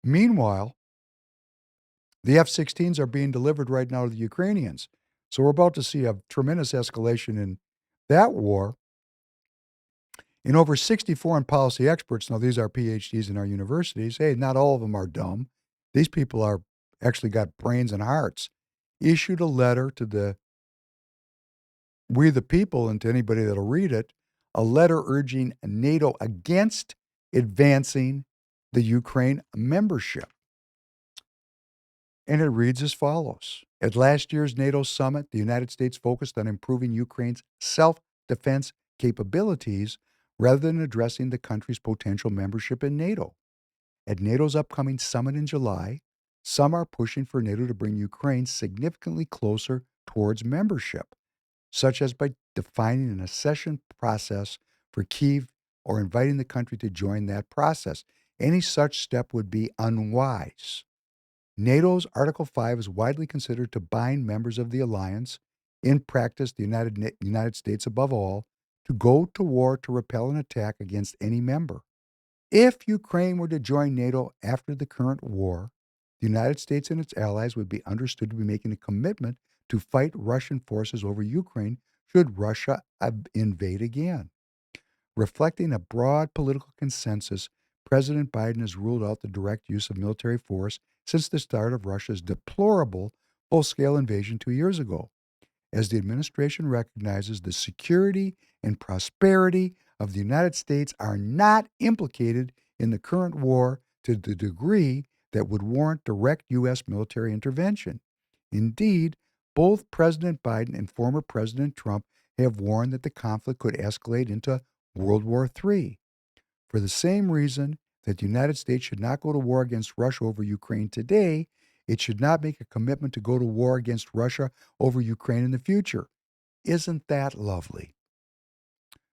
Meanwhile, the F-16s are being delivered right now to the Ukrainians. So we're about to see a tremendous escalation in that war. In over 60 foreign policy experts, now these are PhDs in our universities, hey, not all of them are dumb. These people are actually got brains and hearts, issued a letter to we the people and to anybody that'll read it, a letter urging NATO against advancing the Ukraine membership. And it reads as follows. At last year's NATO summit, the United States focused on improving Ukraine's self-defense capabilities rather than addressing the country's potential membership in NATO. At NATO's upcoming summit in July, some are pushing for NATO to bring Ukraine significantly closer towards membership, such as by defining an accession process for Kyiv or inviting the country to join that process. Any such step would be unwise. NATO's Article 5 is widely considered to bind members of the alliance, in practice the United States above all, to go to war to repel an attack against any member. If Ukraine were to join NATO after the current war, the United States and its allies would be understood to be making a commitment to fight Russian forces over Ukraine should Russia invade again. Reflecting a broad political consensus, President Biden has ruled out the direct use of military force since the start of Russia's deplorable full-scale invasion 2 years ago, as the administration recognizes the security and prosperity of the United States are not implicated in the current war to the degree that would warrant direct U.S. military intervention. Indeed, both President Biden and former President Trump have warned that the conflict could escalate into World War III. For the same reason that the United States should not go to war against Russia over Ukraine today, it should not make a commitment to go to war against Russia over Ukraine in the future. Isn't that lovely?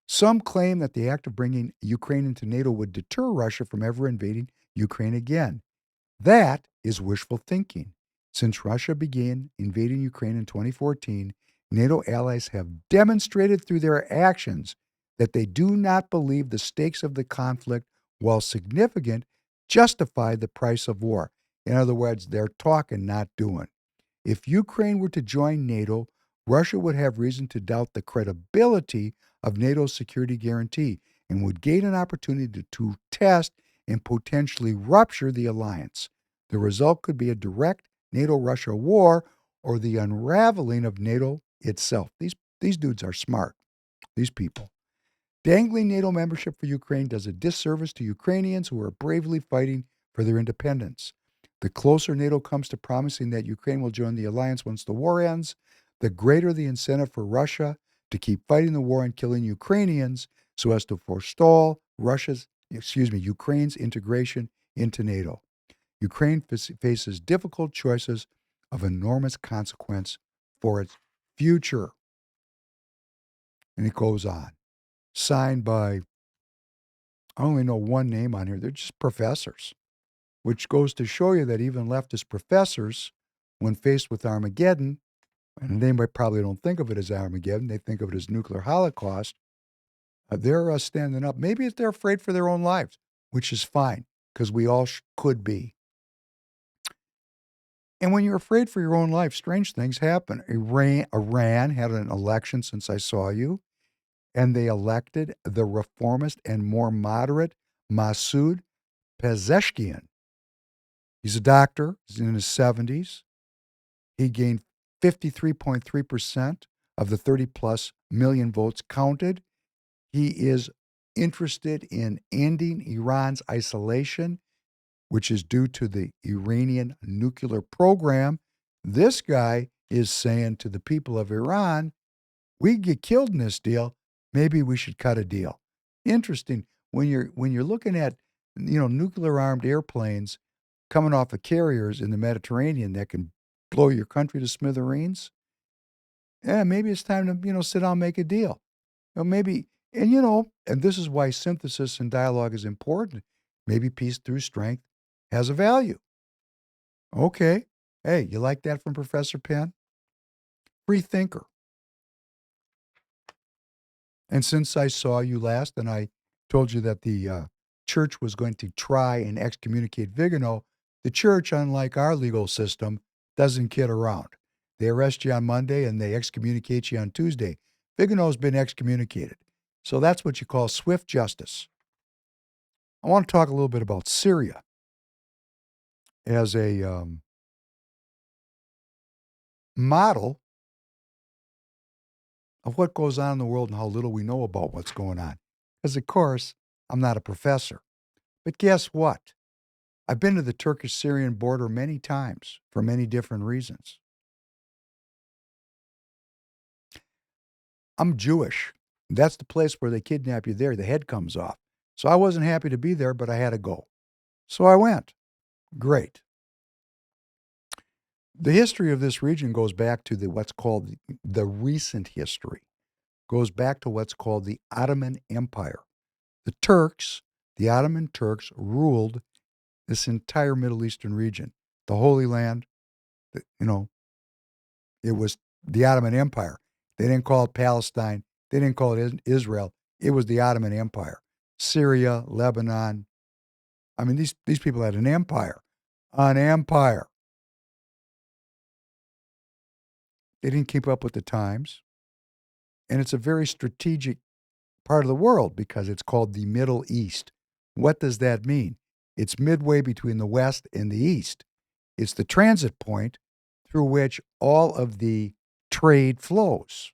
Some claim that the act of bringing Ukraine into NATO would deter Russia from ever invading Ukraine again. That is wishful thinking. Since Russia began invading Ukraine in 2014, NATO allies have demonstrated through their actions that they do not believe the stakes of the conflict, while significant, justify the price of war. In other words, they're talking, not doing. If Ukraine were to join NATO, Russia would have reason to doubt the credibility of NATO's security guarantee and would gain an opportunity to test and potentially rupture the alliance. The result could be a direct NATO-Russia war or the unraveling of NATO itself. These dudes are smart, these people. Dangling NATO membership for Ukraine does a disservice to Ukrainians who are bravely fighting for their independence. The closer NATO comes to promising that Ukraine will join the alliance once the war ends, the greater the incentive for Russia to keep fighting the war and killing Ukrainians so as to forestall Ukraine's integration into NATO. Ukraine faces difficult choices of enormous consequence for its future. And it goes on. Signed by, I only know one name on here, they're just professors, which goes to show you that even leftist professors, when faced with Armageddon, and they probably don't think of it as Armageddon, they think of it as nuclear holocaust, they're standing up. Maybe they're afraid for their own lives, which is fine, because we all could be. And when you're afraid for your own life, strange things happen. Iran had an election since I saw you, and they elected the reformist and more moderate Masoud Pezeshkian. He's a doctor. He's in his 70s. He gained 53.3% of the 30-plus million votes counted. He is interested in ending Iran's isolation, which is due to the Iranian nuclear program. This guy is saying to the people of Iran, we get killed in this deal. Maybe we should cut a deal. Interesting. When you're looking at, nuclear armed airplanes coming off of carriers in the Mediterranean that can blow your country to smithereens, maybe it's time to, sit down and make a deal. Maybe, and this is why synthesis and dialogue is important. Maybe peace through strength has a value. Okay. Hey, you like that from Professor Penn? Free thinker. And since I saw you last and I told you that the church was going to try and excommunicate Vigano, the church, unlike our legal system, doesn't kid around. They arrest you on Monday and they excommunicate you on Tuesday. Vigano's been excommunicated. So that's what you call swift justice. I want to talk a little bit about Syria as a model of what goes on in the world and how little we know about what's going on. Because, of course, I'm not a professor. But guess what? I've been to the Turkish-Syrian border many times for many different reasons. I'm Jewish. That's the place where they kidnap you there. The head comes off. So I wasn't happy to be there, but I had to go. So I went. Great. The history of this region goes back to what's called the recent history. Goes back to what's called the Ottoman Empire. The Turks, the Ottoman Turks, ruled this entire Middle Eastern region. The Holy Land, it was the Ottoman Empire. They didn't call it Palestine. They didn't call it Israel. It was the Ottoman Empire. Syria, Lebanon. I mean, these people had an empire. An empire. They didn't keep up with the times. And it's a very strategic part of the world because it's called the Middle East. What does that mean? It's midway between the West and the East. It's the transit point through which all of the trade flows.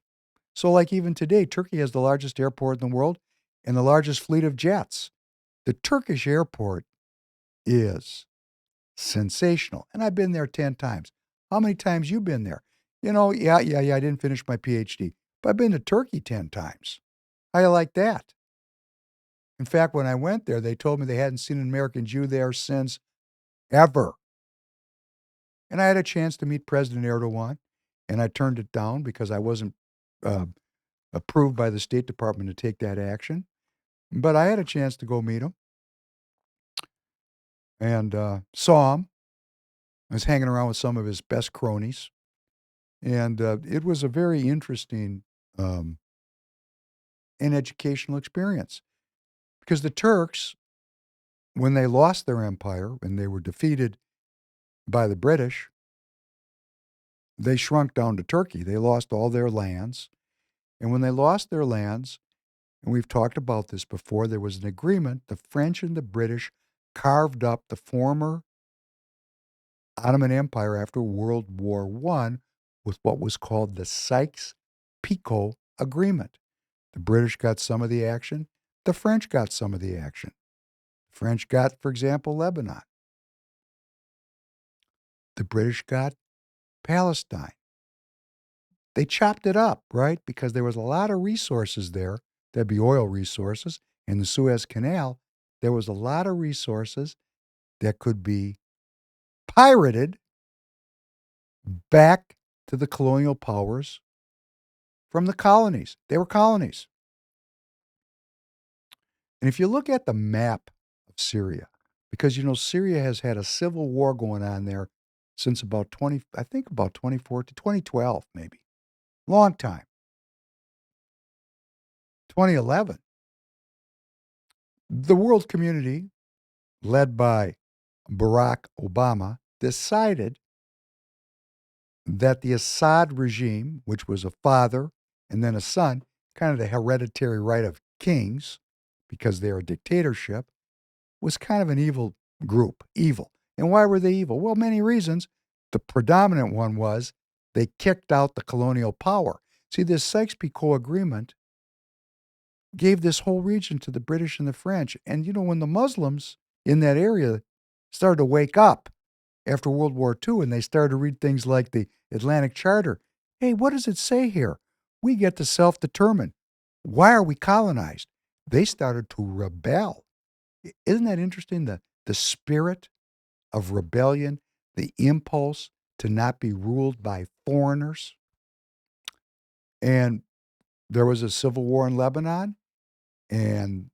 So like even today, Turkey has the largest airport in the world and the largest fleet of jets. The Turkish airport is sensational. And I've been there 10 times. How many times you been there? Yeah, I didn't finish my PhD, but I've been to Turkey 10 times. How you like that? In fact, when I went there, they told me they hadn't seen an American Jew there since ever. And I had a chance to meet President Erdogan, and I turned it down because I wasn't approved by the State Department to take that action. But I had a chance to go meet him and saw him. I was hanging around with some of his best cronies. And it was a very interesting and educational experience. Because the Turks, when they lost their empire, when they were defeated by the British, they shrunk down to Turkey. They lost all their lands. And when they lost their lands, and we've talked about this before, there was an agreement. The French and the British carved up the former Ottoman Empire after World War I with what was called the Sykes-Picot Agreement. The British got some of the action. The French got some of the action. The French got, for example, Lebanon. The British got Palestine. They chopped it up, right? Because there was a lot of resources there. There'd be oil resources. In the Suez Canal, there was a lot of resources that could be pirated back to the colonial powers from the colonies. They were colonies. And if you look at the map of Syria, because, Syria has had a civil war going on there since about 2014 to 2012, maybe. Long time. 2011. The world community, led by Barack Obama, decided that the Assad regime, which was a father and then a son, kind of the hereditary right of kings, because they're a dictatorship, was kind of an evil group. Evil. And why were they evil? Well, many reasons. The predominant one was they kicked out the colonial power. See, this Sykes-Picot Agreement gave this whole region to the British and the French. And, when the Muslims in that area started to wake up after World War II and they started to read things like the Atlantic Charter, hey, what does it say here? We get to self-determine. Why are we colonized? They started to rebel. Isn't that interesting? The spirit of rebellion, the impulse to not be ruled by foreigners. And there was a civil war in Lebanon, and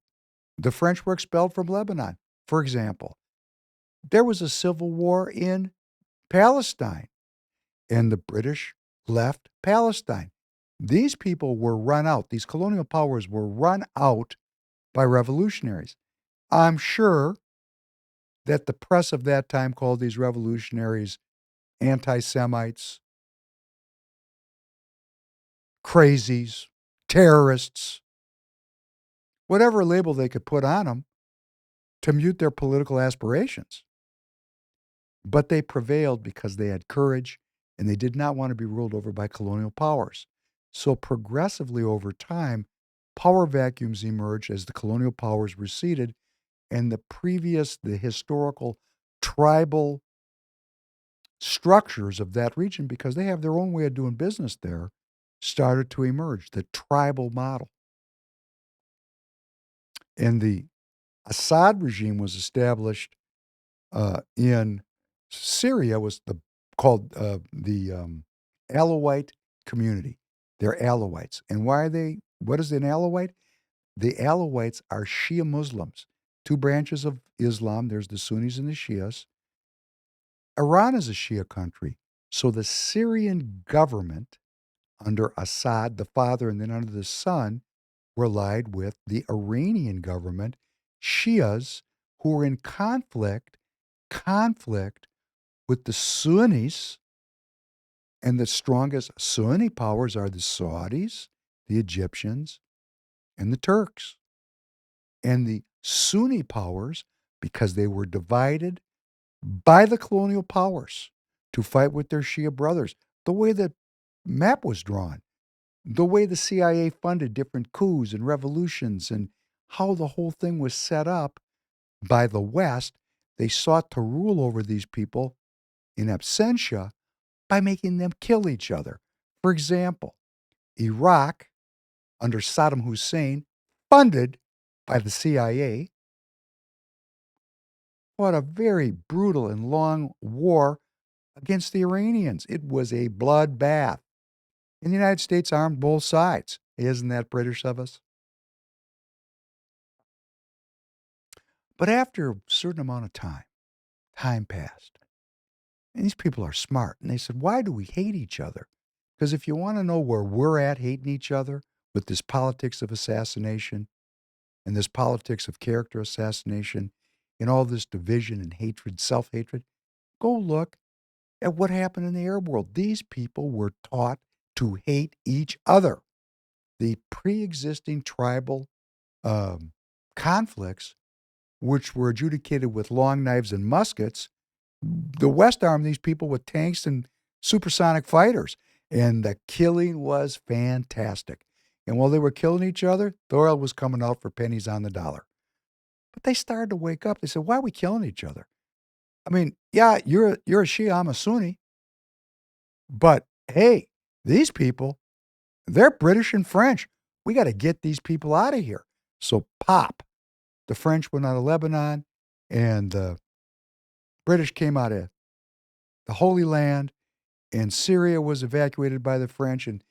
the French were expelled from Lebanon, for example. There was a civil war in Palestine, and the British left Palestine. These people were run out. These colonial powers were run out by revolutionaries. I'm sure that the press of that time called these revolutionaries anti-Semites, crazies, terrorists, whatever label they could put on them to mute their political aspirations. But they prevailed because they had courage and they did not want to be ruled over by colonial powers. So progressively over time, power vacuums emerged as the colonial powers receded, and the historical tribal structures of that region, because they have their own way of doing business there, started to emerge, the tribal model. And the Assad regime was established in Syria, called the Alawite community. They're Alawites. And what is an Alawite? The Alawites are Shia Muslims, two branches of Islam. There's the Sunnis and the Shias. Iran is a Shia country. So the Syrian government, under Assad, the father, and then under the son, were allied with the Iranian government, Shias, who were in conflict with the Sunnis. And the strongest Sunni powers are the Saudis, the Egyptians, and the Turks. And the Sunni powers, because they were divided by the colonial powers to fight with their Shia brothers, the way the map was drawn, the way the CIA funded different coups and revolutions, and how the whole thing was set up by the West, they sought to rule over these people in absentia by making them kill each other. For example, Iraq, under Saddam Hussein, funded by the CIA, fought a very brutal and long war against the Iranians. It was a bloodbath. And the United States armed both sides. Isn't that British of us? But after a certain amount of time passed. And these people are smart. And they said, why do we hate each other? Because if you want to know where we're at hating each other with this politics of assassination and this politics of character assassination and all this division and hatred, self-hatred, go look at what happened in the Arab world. These people were taught to hate each other. The pre-existing tribal conflicts, which were adjudicated with long knives and muskets, the West armed these people with tanks and supersonic fighters. And the killing was fantastic. And while they were killing each other, the oil was coming out for pennies on the dollar. But they started to wake up. They said, why are we killing each other? I mean, yeah, you're a Shia, I'm a Sunni. But hey, these people, they're British and French. We got to get these people out of here. So pop. The French went out of Lebanon, and the British came out of the Holy Land, and Syria was evacuated by the French, and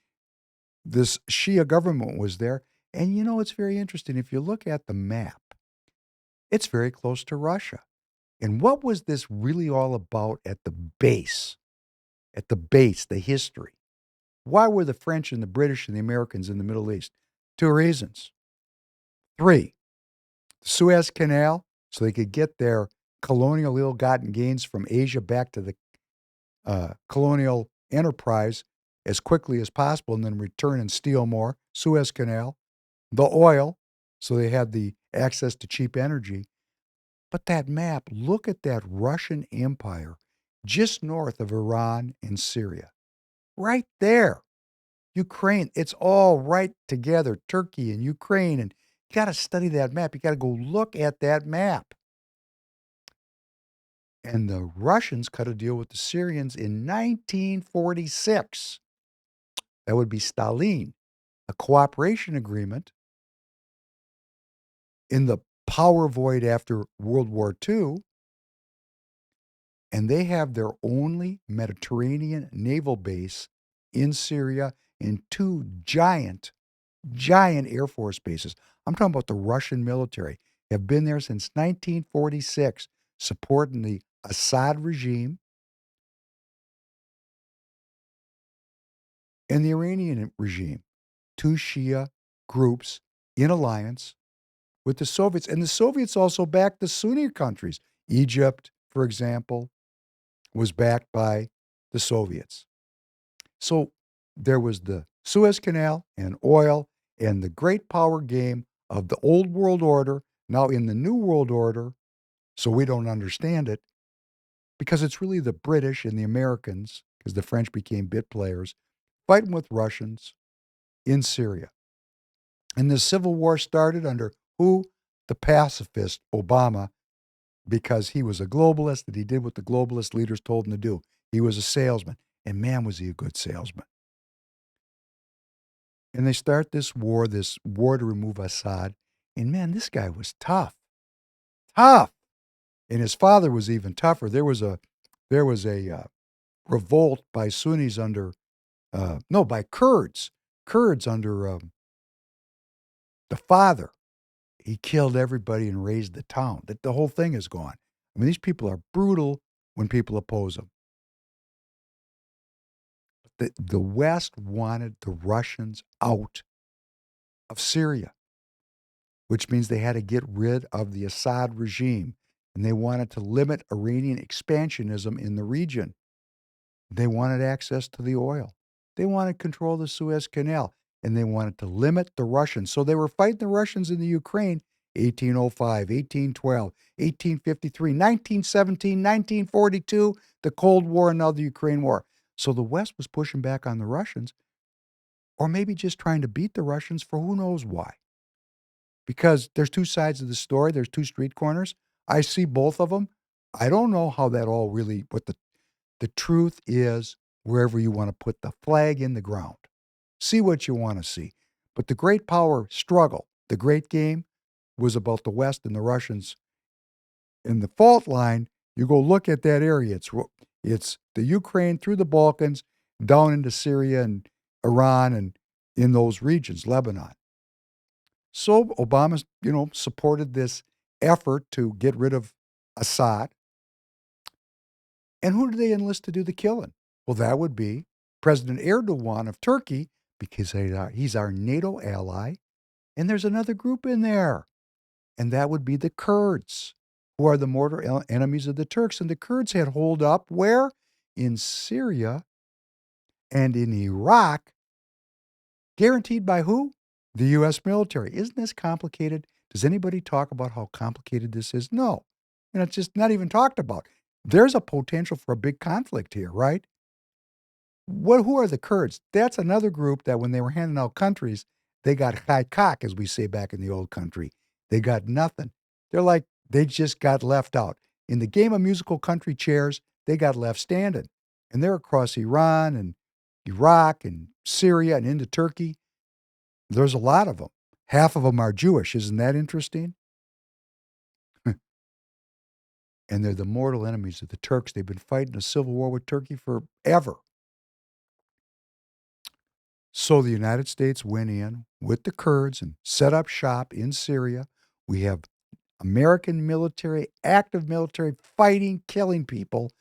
this Shia government was there. And you know, it's very interesting. If you look at the map, it's very close to Russia. And what was this really all about at the base? At the base, the history. Why were the French and the British and the Americans in the Middle East? 2 reasons. 3, the Suez Canal, so they could get their colonial ill-gotten gains from Asia back to the colonial enterprise as quickly as possible and then return and steal more. Suez Canal. The oil, so they had the access to cheap energy. But that map, look at that Russian empire just north of Iran and Syria. Right there. Ukraine, it's all right together. Turkey and Ukraine. And you got to study that map. You got to go look at that map. And the Russians cut a deal with the Syrians in 1946. That would be Stalin. A cooperation agreement in the power void after World War II. And they have their only Mediterranean naval base in Syria and 2 giant Air Force bases. I'm talking about the Russian military. Have been there since 1946, supporting the Assad regime and the Iranian regime. 2 Shia groups in alliance with the Soviets. And the Soviets also backed the Sunni countries. Egypt, for example, was backed by the Soviets. So there was the Suez Canal and oil and the great power game of the old world order, now in the new world order, so we don't understand it, because it's really the British and the Americans, because the French became bit players, fighting with Russians in Syria. And the Civil War started under who? The pacifist Obama, because he was a globalist and he did what the globalist leaders told him to do. He was a salesman. And man, was he a good salesman. And they start this war to remove Assad. And man, this guy was tough. Tough. And his father was even tougher. There was a revolt by Sunnis by Kurds. Kurds under the father. He killed everybody and razed the town. The whole thing is gone. I mean, these people are brutal when people oppose them. The West wanted the Russians out of Syria, which means they had to get rid of the Assad regime, and they wanted to limit Iranian expansionism in the region. They wanted access to the oil. They wanted control of the Suez Canal, and they wanted to limit the Russians. So they were fighting the Russians in the Ukraine 1805, 1812, 1853, 1917, 1942, the Cold War, and now the Ukraine War. So the West was pushing back on the Russians, or maybe just trying to beat the Russians for who knows why. Because there's 2 sides of the story. There's 2 street corners. I see both of them. I don't know how that all really, what the truth is, wherever you want to put the flag in the ground. See what you want to see. But the great power struggle, the great game, was about the West and the Russians. In the fault line, you go look at that area. It's the Ukraine through the Balkans, down into Syria and Iran and in those regions, Lebanon. So Obama, supported this effort to get rid of Assad. And who did they enlist to do the killing? Well, that would be President Erdogan of Turkey, because he's our NATO ally. And there's another group in there, and that would be the Kurds, who are the mortal enemies of the Turks. And the Kurds had holed up where? In Syria and in Iraq, guaranteed by who? The U.S. military. Isn't this complicated? Does anybody talk about how complicated this is? No. And it's just not even talked about. There's a potential for a big conflict here, right? Who are the Kurds? That's another group that when they were handing out countries, they got high cock, as we say back in the old country. They got nothing. They just got left out. In the game of musical country chairs, they got left standing. And they're across Iran and Iraq and Syria and into Turkey. There's a lot of them. Half of them are Jewish. Isn't that interesting? And they're the mortal enemies of the Turks. They've been fighting a civil war with Turkey forever. So the United States went in with the Kurds and set up shop in Syria. We have American military, active military, fighting, killing people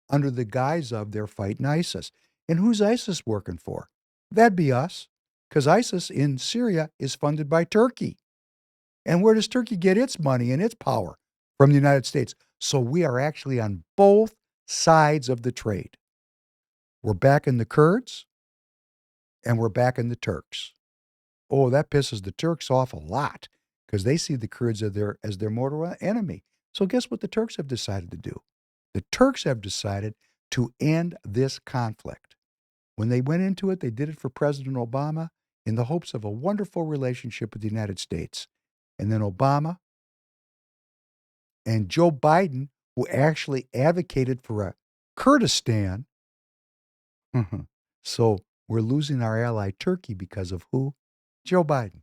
under the guise of they're fighting ISIS. And who's ISIS working for? That'd be us, because ISIS in Syria is funded by Turkey. And where does Turkey get its money and its power? From the United States. So we are actually on both sides of the trade. We're backing the Kurds, and we're backing the Turks. Oh, that pisses the Turks off a lot, because they see the Kurds as their mortal enemy. So guess what the Turks have decided to do? The Turks have decided to end this conflict. When they went into it, they did it for President Obama in the hopes of a wonderful relationship with the United States. And then Obama and Joe Biden, who actually advocated for a Kurdistan. So we're losing our ally Turkey because of who? Joe Biden.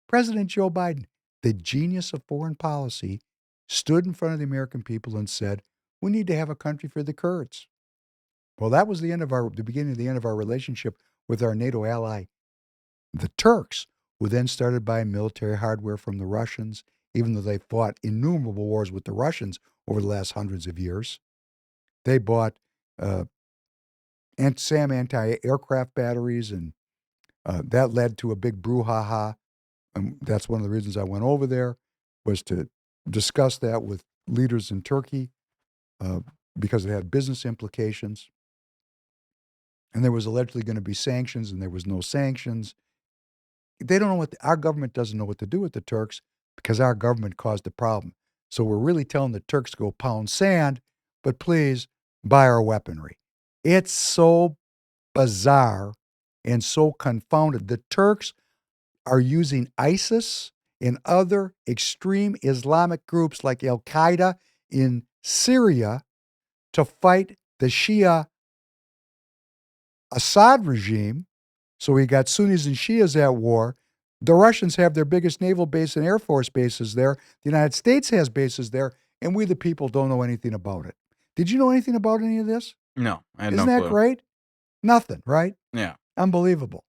President Joe Biden, the genius of foreign policy, stood in front of the American people and said, we need to have a country for the Kurds. Well, that was the beginning of the end of our relationship with our NATO ally, the Turks, who then started buying military hardware from the Russians, even though they fought innumerable wars with the Russians over the last hundreds of years. They bought SAM anti-aircraft batteries, and that led to a big brouhaha. And that's one of the reasons I went over there, was to discuss that with leaders in Turkey, because it had business implications. And there was allegedly going to be sanctions, and there was no sanctions. They don't know our government doesn't know what to do with the Turks, because our government caused the problem. So we're really telling the Turks to go pound sand, but please buy our weaponry. It's so bizarre and so confounded. The Turks are using ISIS and other extreme Islamic groups like Al-Qaeda in Syria to fight the Shia Assad regime. So we got Sunnis and Shias at war. The Russians have their biggest naval base and Air Force bases there. The United States has bases there, and we the people don't know anything about it. Did you know anything about any of this? No, I had Isn't no that clue. great? Nothing, right? Yeah. Unbelievable.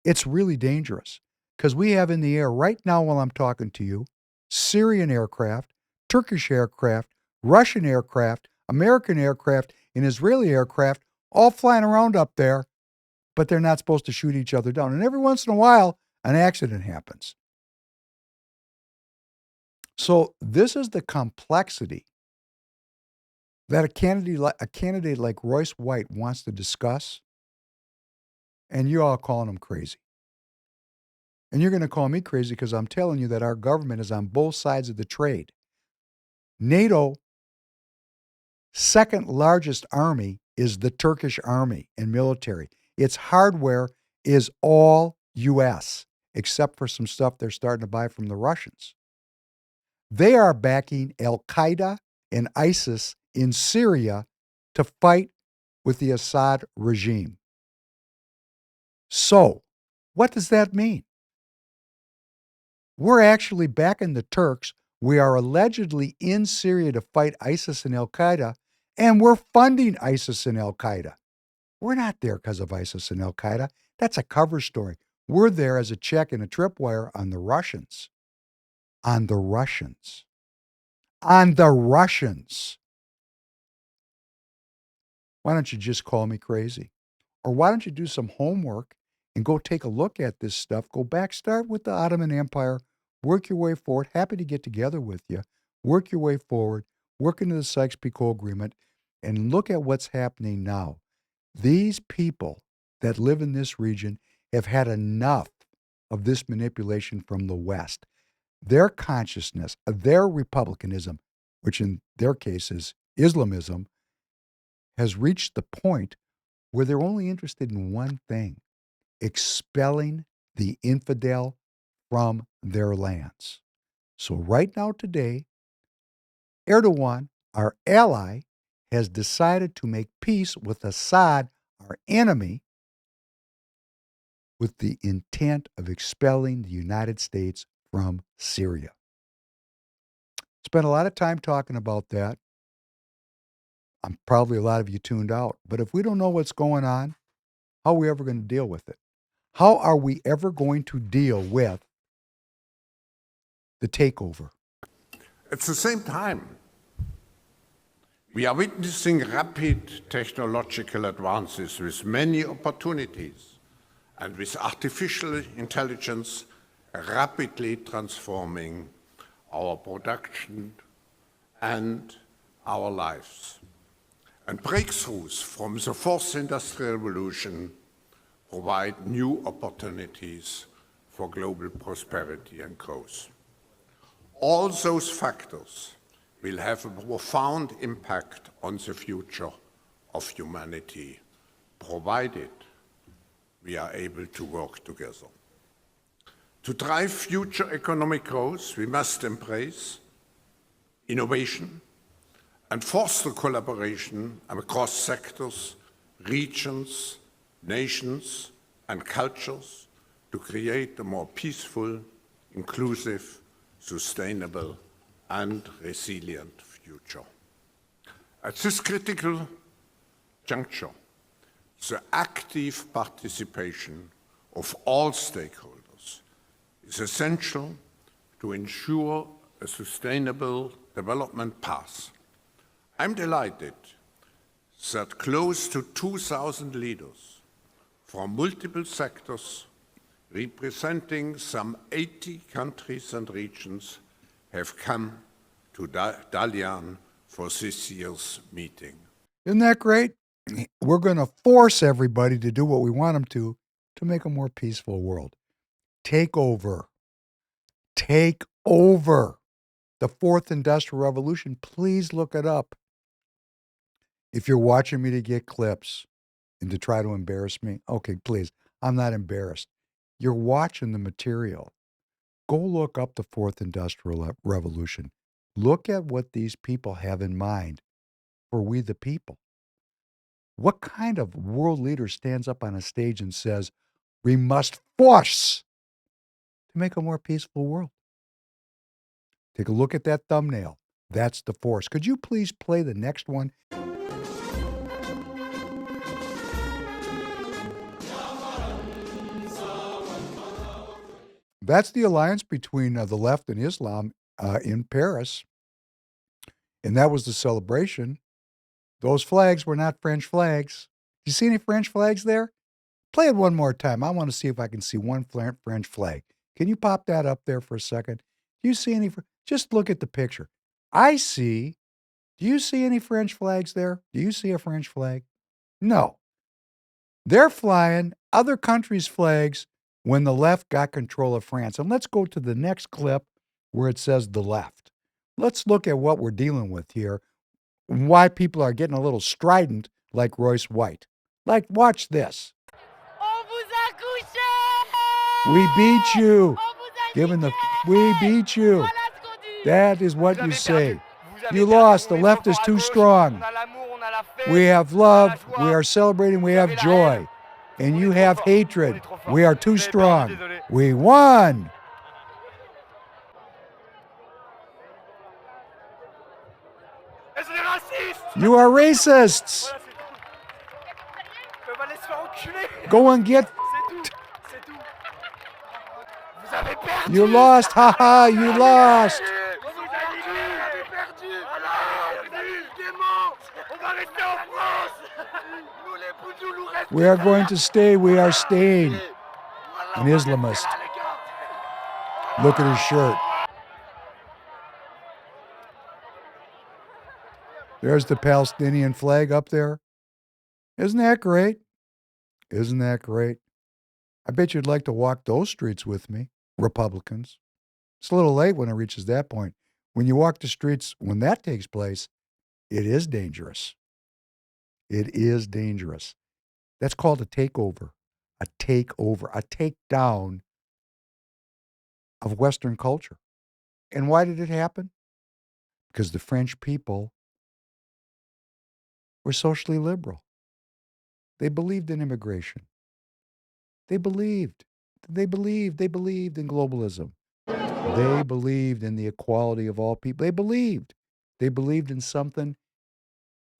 It's really dangerous, because we have in the air right now while I'm talking to you, Syrian aircraft, Turkish aircraft, Russian aircraft, American aircraft, and Israeli aircraft all flying around up there, but they're not supposed to shoot each other down. And every once in a while, an accident happens. So this is the complexity that a candidate like Royce White wants to discuss, and you're all calling him crazy. And you're going to call me crazy because I'm telling you that our government is on both sides of the trade. NATO, second largest army, is the Turkish army and military. Its hardware is all U.S., except for some stuff they're starting to buy from the Russians. They are backing Al-Qaeda and ISIS in Syria to fight with the Assad regime. So, what does that mean? We're actually backing the Turks. We are allegedly in Syria to fight ISIS and Al-Qaeda, and we're funding ISIS and Al-Qaeda. We're not there because of ISIS and Al-Qaeda. That's a cover story. We're there as a check and a tripwire on the Russians. On the Russians. On the Russians. Why don't you just call me crazy? Or why don't you do some homework and go take a look at this stuff? Go back, start with the Ottoman Empire, work your way forward. Happy to get together with you. Work your way forward, work into the Sykes-Picot Agreement, and look at what's happening now. These people that live in this region have had enough of this manipulation from the West. Their consciousness, their republicanism, which in their case is Islamism, has reached the point where they're only interested in one thing: expelling the infidel from their lands. So right now, today, Erdogan, our ally, has decided to make peace with Assad, our enemy, with the intent of expelling the United States from Syria. Spent a lot of time talking about that. Probably a lot of you tuned out. But if we don't know what's going on, how are we ever going to deal with it? How are we ever going to deal with the takeover? At the same time, we are witnessing rapid technological advances with many opportunities and with artificial intelligence rapidly transforming our production and our lives. And breakthroughs from the fourth industrial revolution provide new opportunities for global prosperity and growth. All those factors will have a profound impact on the future of humanity, provided we are able to work together. To drive future economic growth, we must embrace innovation and foster collaboration across sectors, regions, nations, and cultures to create a more peaceful, inclusive, sustainable, and resilient future. At this critical juncture, the active participation of all stakeholders is essential to ensure a sustainable development path. I'm delighted that close to 2,000 leaders from multiple sectors representing some 80 countries and regions have come to Dalian for this year's meeting. Isn't that great? We're going to force everybody to do what we want them to make a more peaceful world. Take over. Take over. The fourth industrial revolution. Please look it up. If you're watching me to get clips and to try to embarrass me, okay, please. I'm not embarrassed. You're watching the material. Go look up the fourth industrial revolution. Look at what these people have in mind for we the people. What kind of world leader stands up on a stage and says, we must force to make a more peaceful world? Take a look at that thumbnail. That's the force. Could you please play the next one? That's the alliance between the left and Islam in Paris. And that was the celebration. Those flags were not French flags. Do you see any French flags there? Play it one more time. I want to see if I can see one French flag. Can you pop that up there for a second? Do you see any? Just look at the picture. I see. Do you see any French flags there? Do you see a French flag? No. They're flying other countries' flags when the left got control of France. And let's go to the next clip where it says the left. Let's look at what we're dealing with here, why people are getting a little strident like Royce White. Like, watch this. On vous a couché! We beat you. We beat you. That is what you say. You lost. The left is too strong. We have love. We are celebrating. We have joy. And you have hatred. We are too strong. We won. You are racists. Go and get. You lost. Ha ha. You lost. We are going to stay. We are staying. An Islamist. Look at his shirt. There's the Palestinian flag up there. Isn't that great? Isn't that great? I bet you'd like to walk those streets with me, Republicans. It's a little late when it reaches that point. When you walk the streets, when that takes place, it is dangerous. It is dangerous. That's called a takeover, a takedown of Western culture. And why did it happen? Because the French people were socially liberal. They believed in immigration. They believed in globalism. They believed in the equality of all people. They believed in something,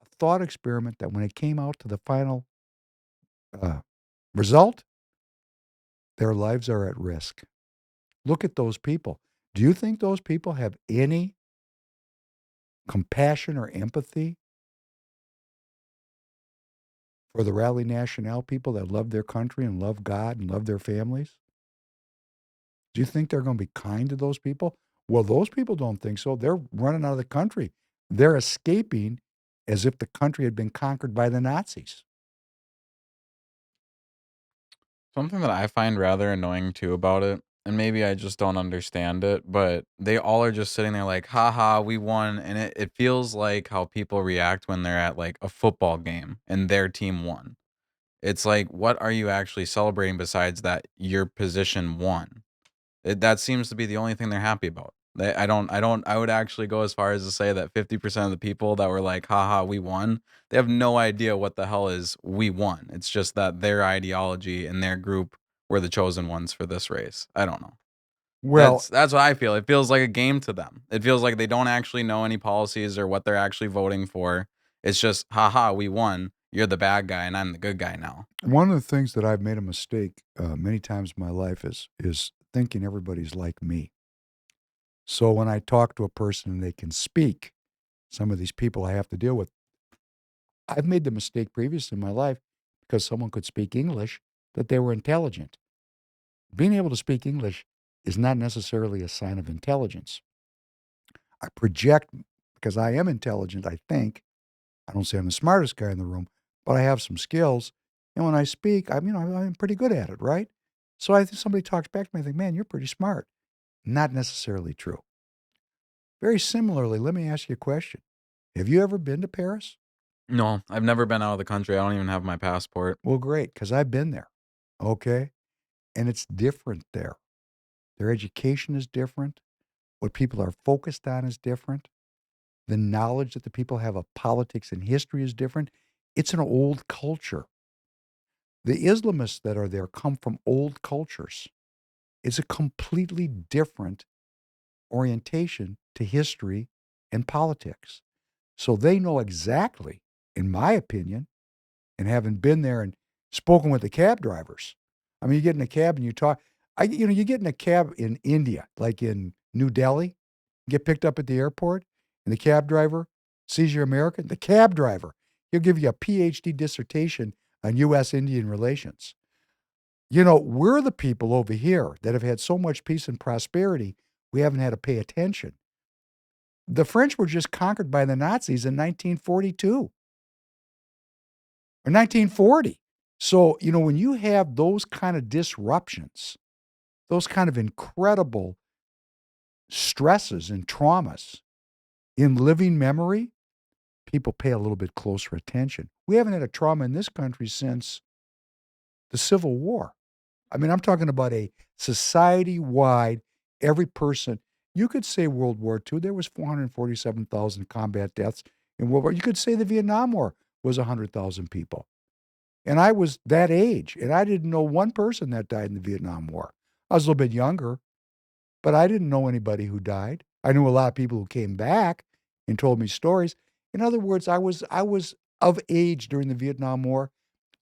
a thought experiment that when it came out to the final result, their lives are at risk. Look at those people. Do you think those people have any compassion or empathy for the Rally Nationale people that love their country and love God and love their families? Do you think they're going to be kind to those people? Well, those people don't think so. They're running out of the country. They're escaping as if the country had been conquered by the Nazis. Something that I find rather annoying too about it, and maybe I just don't understand it, but they all are just sitting there like, haha, we won. And it feels like how people react when they're at like a football game and their team won. It's like, what are you actually celebrating besides that your position won? That seems to be the only thing they're happy about. I would actually go as far as to say that 50% of the people that were like, haha, we won, they have no idea what the hell is we won. It's just that their ideology and their group were the chosen ones for this race. I don't know. Well, that's what I feel. It feels like a game to them. It feels like they don't actually know any policies or what they're actually voting for. It's just, haha, we won. You're the bad guy and I'm the good guy now. One of the things that I've made a mistake many times in my life is thinking everybody's like me. So when I talk to a person and they can speak, some of these people I have to deal with, I've made the mistake previously in my life because someone could speak English that they were intelligent. Being able to speak English is not necessarily a sign of intelligence. I project because I am intelligent, I think. I don't say I'm the smartest guy in the room, but I have some skills. And when I speak, I'm pretty good at it, right? So I think somebody talks back to me, I think, man, you're pretty smart. Not necessarily true. Very similarly, let me ask you a question. Have you ever been to Paris? No, I've never been out of the country. I don't even have my passport. Well, great, because I've been there, okay? And it's different there. Their education is different. What people are focused on is different. The knowledge that the people have of politics and history is different. It's an old culture. The Islamists that are there come from old cultures. It's a completely different orientation to history and politics. So they know exactly, in my opinion, and having been there and spoken with the cab drivers. I mean, you get in a cab and you talk. You get in a cab in India, like in New Delhi, get picked up at the airport, and the cab driver sees you're American. The cab driver, he'll give you a PhD dissertation on U.S.-Indian relations. We're the people over here that have had so much peace and prosperity, we haven't had to pay attention. The French were just conquered by the Nazis in 1942 or 1940. So, when you have those kind of disruptions, those kind of incredible stresses and traumas in living memory, people pay a little bit closer attention. We haven't had a trauma in this country since the Civil War. I mean, I'm talking about a society-wide, every person, You could say World War II, there was 447,000 combat deaths in World War. You could say the Vietnam War was 100,000 people. And I was that age, and I didn't know one person that died in the Vietnam War. I was a little bit younger, but I didn't know anybody who died. I knew a lot of people who came back and told me stories. In other words, I was of age during the Vietnam War.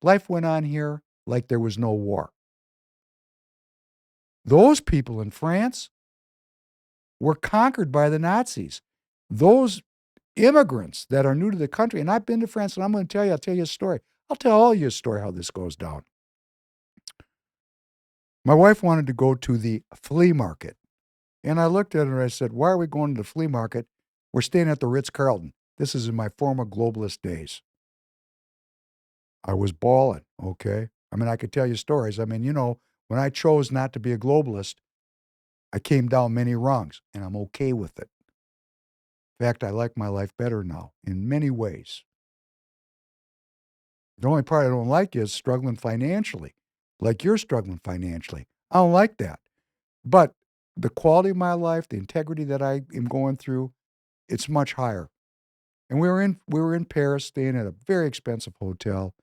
Life went on here like there was no war. Those people in France were conquered by the Nazis. Those immigrants that are new to the country, and I've been to France, and I'll tell you a story. I'll tell all you a story how this goes down. My wife wanted to go to the flea market. And I looked at her and I said, why are we going to the flea market? We're staying at the Ritz-Carlton. This is in my former globalist days. I was bawling, okay? I mean, I could tell you stories. I mean, when I chose not to be a globalist, I came down many rungs, and I'm okay with it. In fact, I like my life better now in many ways. The only part I don't like is struggling financially, like you're struggling financially. I don't like that. But the quality of my life, the integrity that I am going through, it's much higher. And we were in Paris, staying at a very expensive hotel.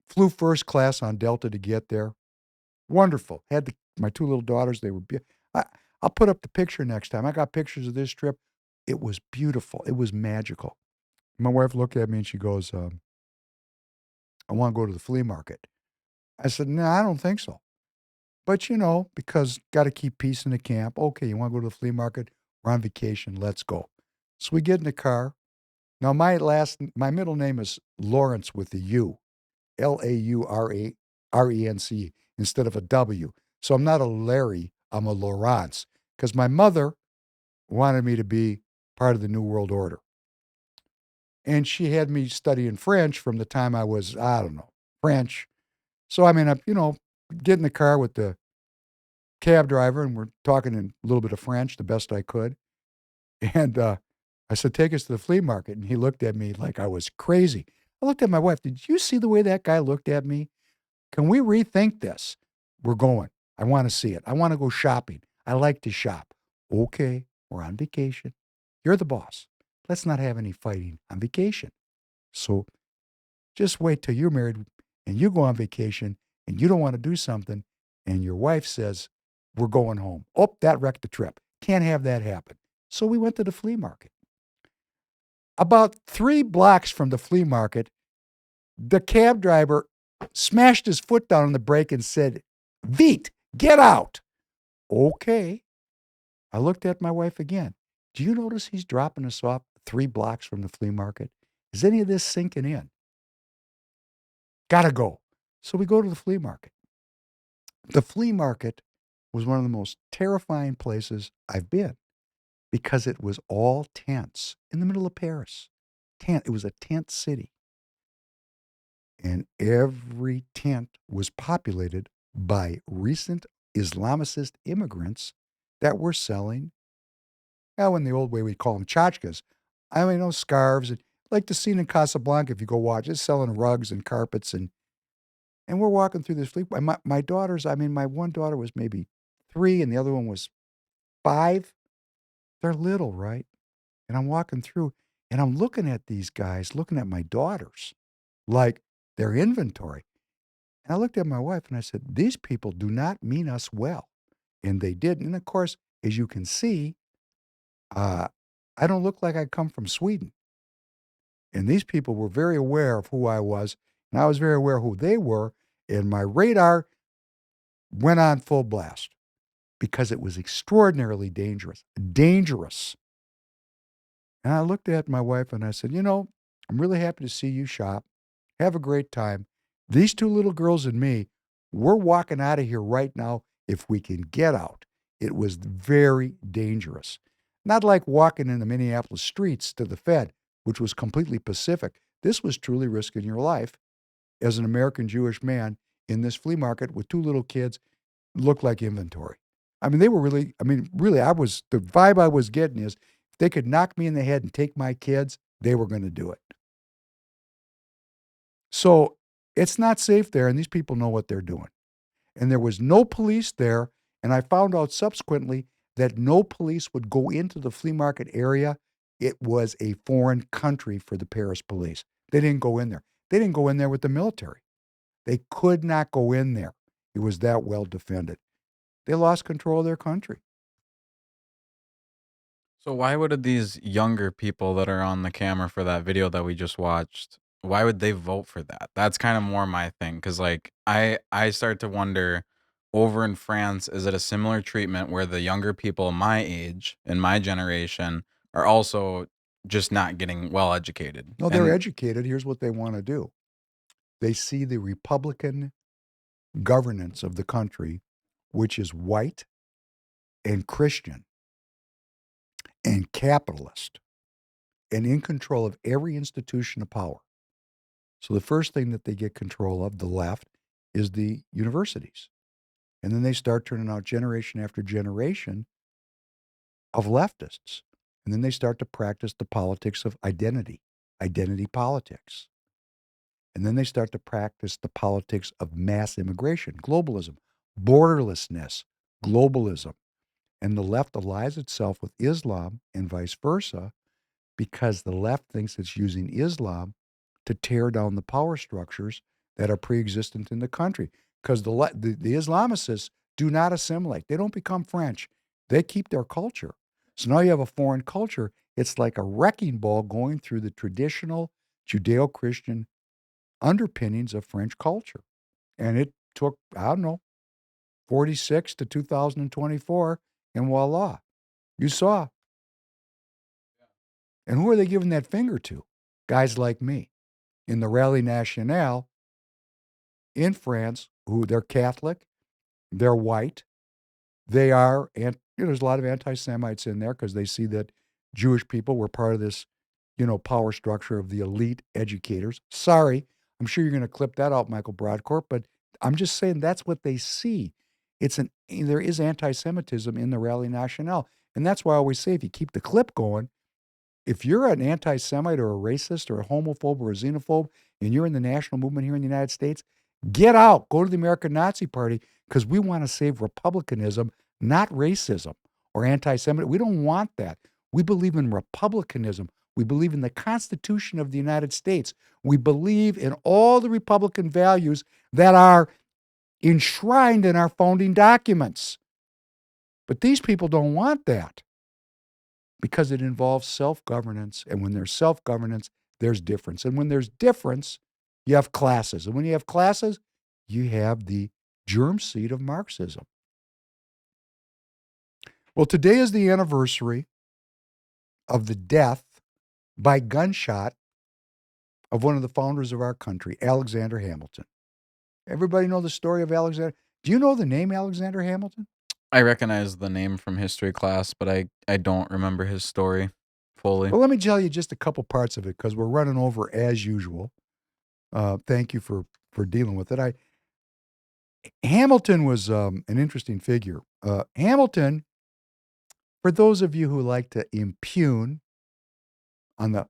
Flew first class on Delta to get there. Wonderful. Had my two little daughters. They were I'll put up the picture next time. I got pictures of this trip. It was beautiful. It was magical. My wife looked at me and she goes, I want to go to the flea market. I said, no, I don't think so. But, because got to keep peace in the camp. Okay, you want to go to the flea market? We're on vacation. Let's go. So we get in the car. Now, my middle name is Lawrence with a U, Laurenc, instead of a W. So I'm not a Larry, I'm a Laurence, because my mother wanted me to be part of the New World Order. And she had me studying French from the time I was, French. So I mean, get in the car with the cab driver, and we're talking in a little bit of French, the best I could. And I said, take us to the flea market. And he looked at me like I was crazy. I looked at my wife. Did you see the way that guy looked at me? Can we rethink this? We're going. I want to see it. I want to go shopping. I like to shop. Okay, we're on vacation. You're the boss. Let's not have any fighting on vacation. So just wait till you're married and you go on vacation and you don't want to do something and your wife says, we're going home. Oh, that wrecked the trip. Can't have that happen. So we went to the flea market. About 3 blocks from the flea market, the cab driver smashed his foot down on the brake and said, Vite, get out. Okay. I looked at my wife again. Do you notice he's dropping us off 3 blocks from the flea market? Is any of this sinking in? Gotta go. So we go to the flea market. The flea market was one of the most terrifying places I've been because it was all tents in the middle of Paris. It was a tent city. And every tent was populated by recent Islamicist immigrants that were selling, in the old way we'd call them tchotchkes. Scarves, and like the scene in Casablanca, if you go watch, it's selling rugs and carpets. And we're walking through this flea. My daughters, my one daughter was maybe 3 and the other one was 5. They're little, right? And I'm walking through and I'm looking at these guys, looking at my daughters, like their inventory. And I looked at my wife and I said, these people do not mean us well. And they didn't. And of course, as you can see, I don't look like I come from Sweden. And these people were very aware of who I was. And I was very aware of who they were. And my radar went on full blast because it was extraordinarily dangerous. Dangerous. And I looked at my wife and I said, I'm really happy to see you shop. Have a great time. These 2 little girls and me, we're walking out of here right now if we can get out. It was very dangerous. Not like walking in the Minneapolis streets to the Fed, which was completely pacific. This was truly risking your life as an American Jewish man in this flea market with 2 little kids, looked like inventory. They were really, the vibe I was getting is if they could knock me in the head and take my kids, they were going to do it. So it's not safe there, and these people know what they're doing. And there was no police there, and I found out subsequently that no police would go into the flea market area. It was a foreign country for the Paris police. They didn't go in there. They didn't go in there with the military. They could not go in there. It was that well defended. They lost control of their country. So why would these younger people that are on the camera for that video that we just watched, why would they vote for that? That's kind of more my thing, because like I start to wonder, over in France, is it a similar treatment where the younger people my age and my generation are also just not getting well educated? No, they're educated. Here's what they want to do. They see the Republican governance of the country, which is white and Christian and capitalist and in control of every institution of power. So the first thing that they get control of, the left, is the universities. And then they start turning out generation after generation of leftists. And then they start to practice the politics of identity politics. And then they start to practice the politics of mass immigration, globalism, borderlessness, globalism. And the left allies itself with Islam and vice versa, because the left thinks it's using Islam to tear down the power structures that are pre-existent in the country. Because the Islamicists do not assimilate. They don't become French. They keep their culture. So now you have a foreign culture. It's like a wrecking ball going through the traditional Judeo-Christian underpinnings of French culture. And it took, 46 to 2024, and voila, you saw. And who are they giving that finger to? Guys like me in the Rally Nationale in France, who they're Catholic, they're white, they are, and there's a lot of anti-Semites in there because they see that Jewish people were part of this, power structure of the elite educators. Sorry, I'm sure you're going to clip that out, Michael Broadcourt, but I'm just saying that's what they see. There is anti-Semitism in the Rally Nationale. And that's why I always say, if you keep the clip going, if you're an anti-Semite or a racist or a homophobe or a xenophobe, and you're in the national movement here in the United States, get out, go to the American Nazi Party, because we want to save republicanism, not racism or anti-Semitic. We don't want that. We believe in republicanism. We believe in the Constitution of the United States. We believe in all the Republican values that are enshrined in our founding documents. But these people don't want that because it involves self-governance. And when there's self-governance, there's difference. And when there's difference, you have classes. And when you have classes, you have the germ seed of Marxism. Well, today is the anniversary of the death by gunshot of one of the founders of our country, Alexander Hamilton. Everybody know the story of Alexander? Do you know the name Alexander Hamilton? I recognize the name from history class, but I don't remember his story fully. Well, let me tell you just a couple parts of it because we're running over as usual. Thank you for dealing with it. Hamilton was an interesting figure. Hamilton, for those of you who like to impugn on the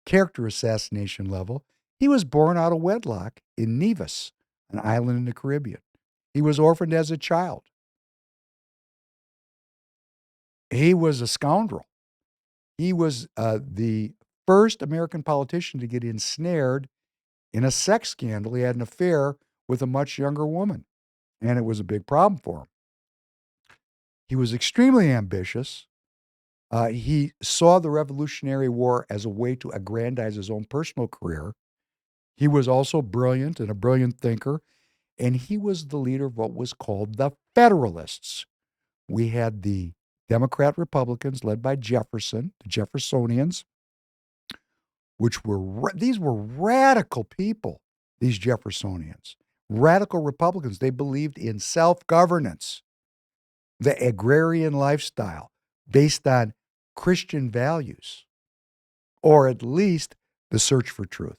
character assassination level, he was born out of wedlock in Nevis, an island in the Caribbean. He was orphaned as a child. He was a scoundrel. He was the first American politician to get ensnared in a sex scandal. He had an affair with a much younger woman, and it was a big problem for him. He was extremely ambitious. He saw the Revolutionary War as a way to aggrandize his own personal career. He was also brilliant and a brilliant thinker, and he was the leader of what was called the Federalists. We had the Democrat Republicans led by Jefferson, the Jeffersonians, these were radical people, these Jeffersonians, radical Republicans. They believed in self-governance, the agrarian lifestyle based on Christian values, or at least the search for truth.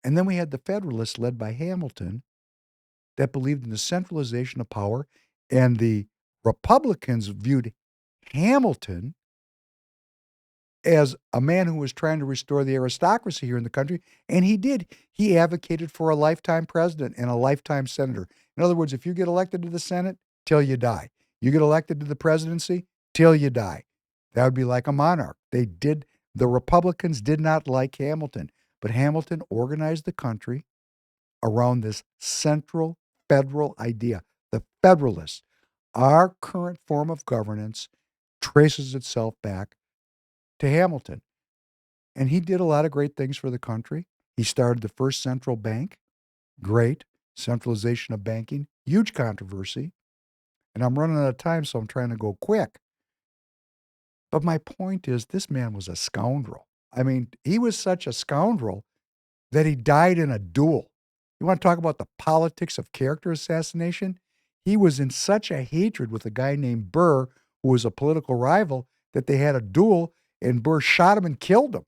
And then we had the Federalists led by Hamilton that believed in the centralization of power, and the Republicans viewed Hamilton as a man who was trying to restore the aristocracy here in the country, and he did. He advocated for a lifetime president and a lifetime senator. In other words, if you get elected to the Senate, till you die. You get elected to the presidency till you die. That would be like a monarch. The Republicans did not like Hamilton, but Hamilton organized the country around this central federal idea. The Federalists, our current form of governance, traces itself back to Hamilton. And he did a lot of great things for the country. He started the first central bank. Great. Centralization of banking. Huge controversy. And I'm running out of time, so I'm trying to go quick. But my point is, this man was a scoundrel. I mean, he was such a scoundrel that he died in a duel. You want to talk about the politics of character assassination? He was in such a hatred with a guy named Burr, who was a political rival, that they had a duel, and Burr shot him and killed him.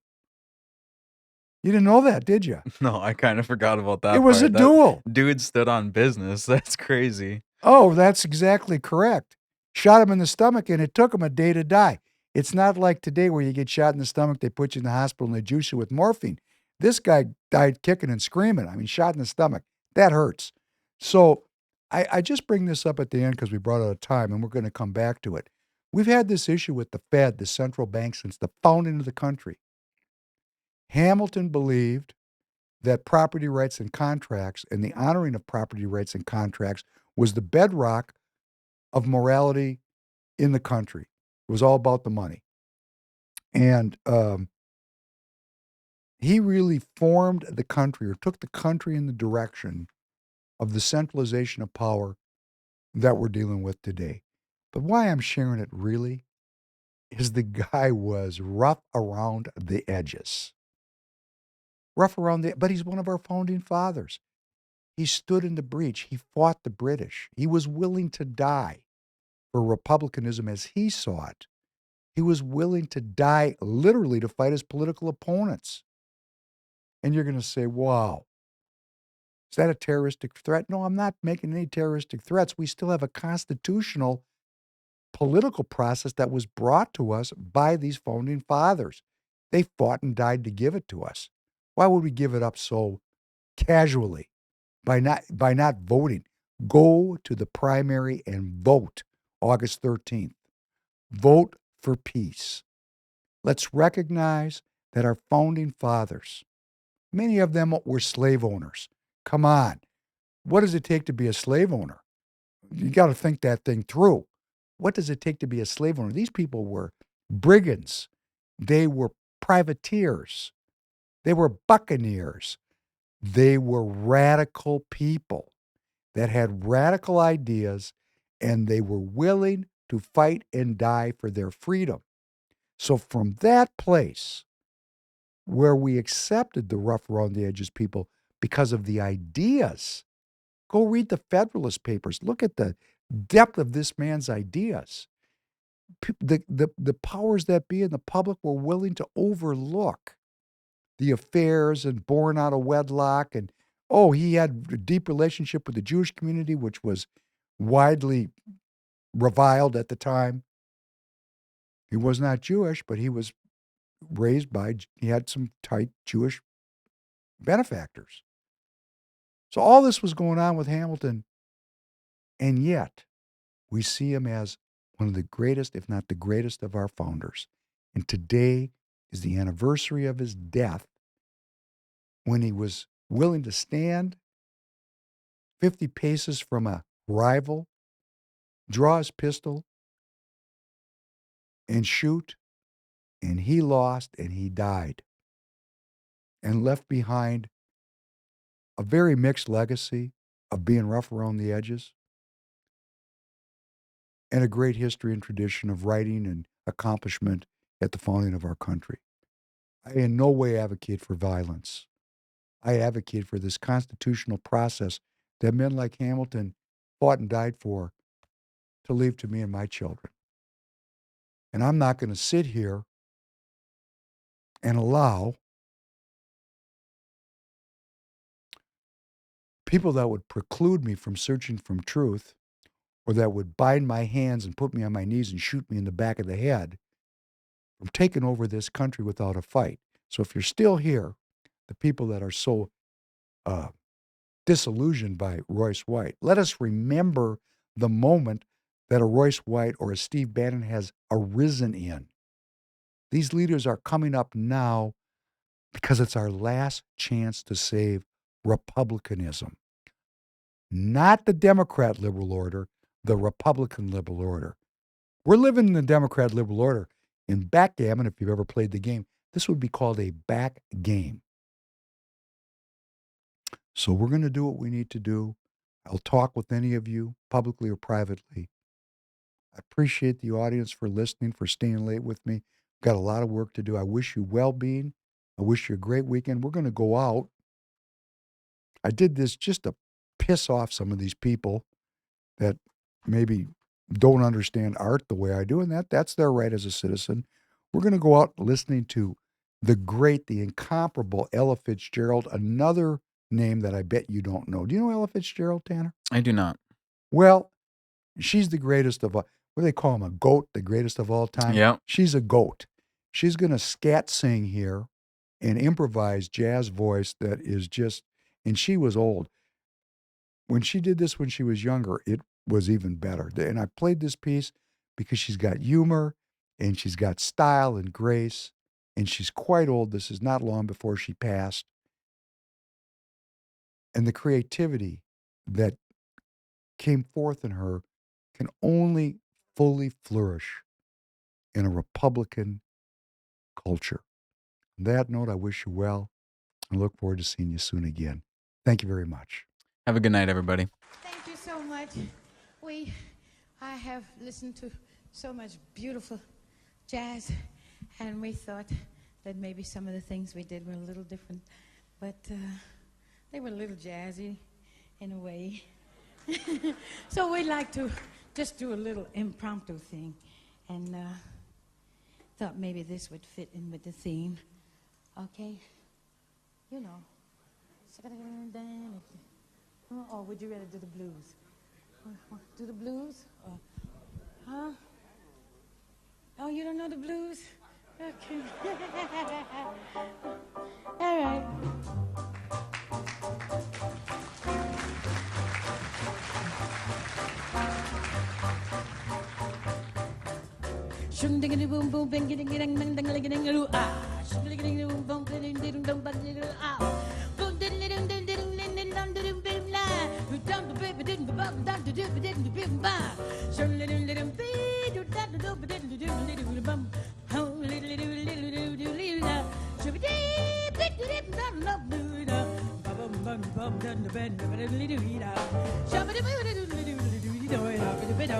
You didn't know that, did you? No, I kind of forgot about that. It was part. a duel. Dude stood on business. That's crazy. Oh, that's exactly correct. Shot him in the stomach, and it took him a day to die. It's not like today where you get shot in the stomach, they put you in the hospital, and they juice you with morphine. This guy died kicking and screaming. I mean, shot in the stomach. That hurts. So I just bring this up at the end because we brought out of time, and we're going to come back to it. We've had this issue with the Fed, the central bank, since the founding of the country. Hamilton believed that property rights and contracts and the honoring of property rights and contracts was the bedrock of morality in the country. It was all about the money. And he really formed the country, or took the country in the direction of the centralization of power that we're dealing with today. But why I'm sharing it really is the guy was rough around the edges. But he's one of our founding fathers. He stood in the breach. He fought the British. He was willing to die for republicanism as he saw it. He was willing to die literally to fight his political opponents. And you're going to say, wow, is that a terroristic threat? No, I'm not making any terroristic threats. We still have a constitutional political process that was brought to us by these founding fathers. They fought and died to give it to us. Why would we give it up so casually by not voting? Go to the primary and vote August 13th. Vote for peace. Let's recognize that our founding fathers, many of them were slave owners. Come on. What does it take to be a slave owner? You got to think that thing through. What does it take to be a slave owner? These people were brigands. They were privateers. They were buccaneers. They were radical people that had radical ideas, and they were willing to fight and die for their freedom. So from that place, where we accepted the rough around the edges people because of the ideas, go read the Federalist Papers. Look at the depth of this man's ideas. The powers that be in the public were willing to overlook the affairs and born out of wedlock. And, he had a deep relationship with the Jewish community, which was widely reviled at the time. He was not Jewish, but he was he had some tight Jewish benefactors. So all this was going on with Hamilton, and yet we see him as one of the greatest, if not the greatest, of our founders. And today is the anniversary of his death, when he was willing to stand 50 paces from a rival, draw his pistol, and shoot, and he lost, and he died, and left behind a very mixed legacy of being rough around the edges, and a great history and tradition of writing and accomplishment at the founding of our country. I in no way advocate for violence. I advocate for this constitutional process that men like Hamilton fought and died for, to leave to me and my children. And I'm not going to sit here and allow people that would preclude me from searching for truth, or that would bind my hands and put me on my knees and shoot me in the back of the head, from taking over this country without a fight. So if you're still here, the people that are so disillusioned by Royce White, let us remember the moment that a Royce White or a Steve Bannon has arisen in. These leaders are coming up now because it's our last chance to save republicanism. Not the Democrat liberal order, the Republican liberal order. We're living in the Democrat liberal order. In backgammon, if you've ever played the game, this would be called a back game. So we're going to do what we need to do. I'll talk with any of you, publicly or privately. I appreciate the audience for listening, for staying late with me. Got a lot of work to do. I wish you well-being. I wish you a great weekend. We're going to go out. I did this just to piss off some of these people that maybe don't understand art the way I do, and that's their right as a citizen. We're going to go out listening to the great, the incomparable Ella Fitzgerald, another name that I bet you don't know. Do you know Ella Fitzgerald, Tanner? I do not. Well, she's the greatest of all. What do they call him? A goat, the greatest of all time? Yeah. She's a goat. She's going to scat sing here and improvise jazz voice that is just, and she was old. When she did this when she was younger, it was even better. And I played this piece because she's got humor and she's got style and grace, and she's quite old. This is not long before she passed. And the creativity that came forth in her can only fully flourish in a Republican culture. On that note, I wish you well. I look forward to seeing you soon again. Thank you very much. Have a good night, everybody. Thank you so much. I have listened to so much beautiful jazz, and we thought that maybe some of the things we did were a little different, but they were a little jazzy in a way. So we'd like to just do a little impromptu thing, and thought maybe this would fit in with the theme. Okay? You know. Or would you rather do the blues? Do the blues? Huh? Oh, you don't know the blues? Okay. All right. Shung ding boom boom bing ding ding ding ding ding ding ding ah. Shung ding ding boom boom ding ding ding ding ah. Boom ding ding ding ding ding ding ding ding ding la. You dum the baby didn't the bum dum the dip didn't the bim ba. Shung ding ding ding be do that do didn't do bum. How little la. Shung ding bit dip dum dum do da. Bum bum bum dum the bend but little da. Shung ding do do boom boom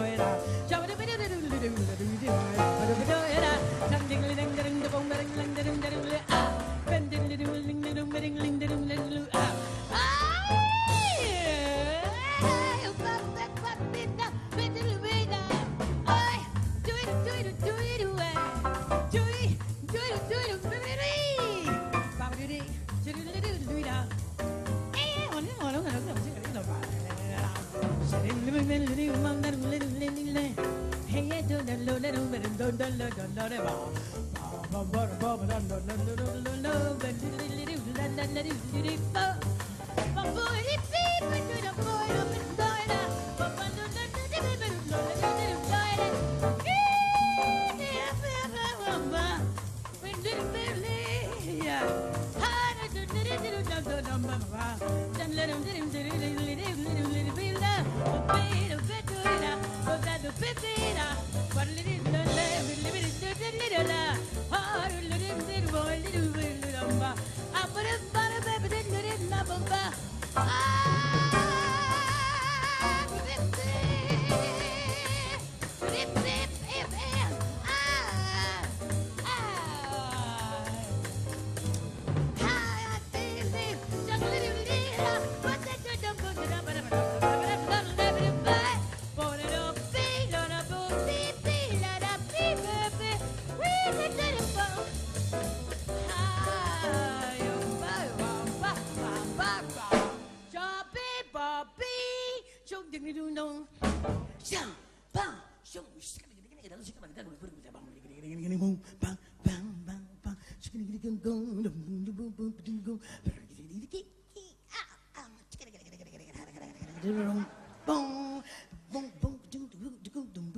boom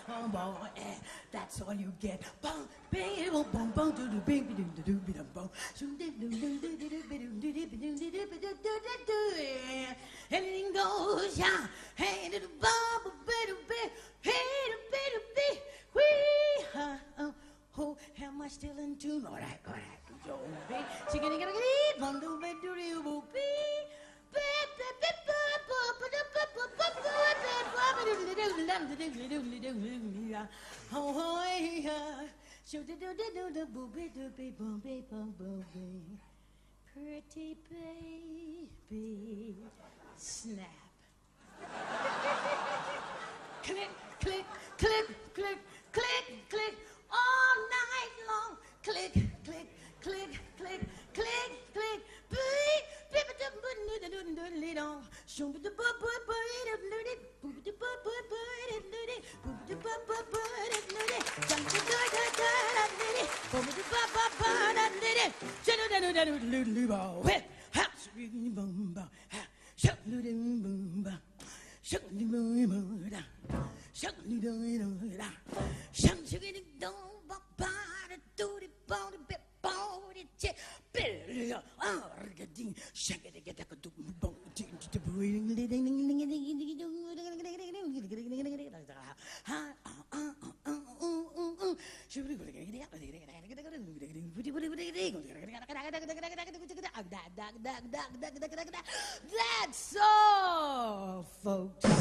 Oh boy, that's all you get. Bum, baby, bum, bum, bum, do do baby, do do do do bum. Anything goes, yeah. Hey, do the bum, baby, hey, the baby, wee, oh, am I still in tune? All right, Joe, baby, chicken, bum, do baby, do do baby. Pretty baby, snap. Click, click, click, click, click, click, all night long. Click, click, click, click, click, click, That's all, folks.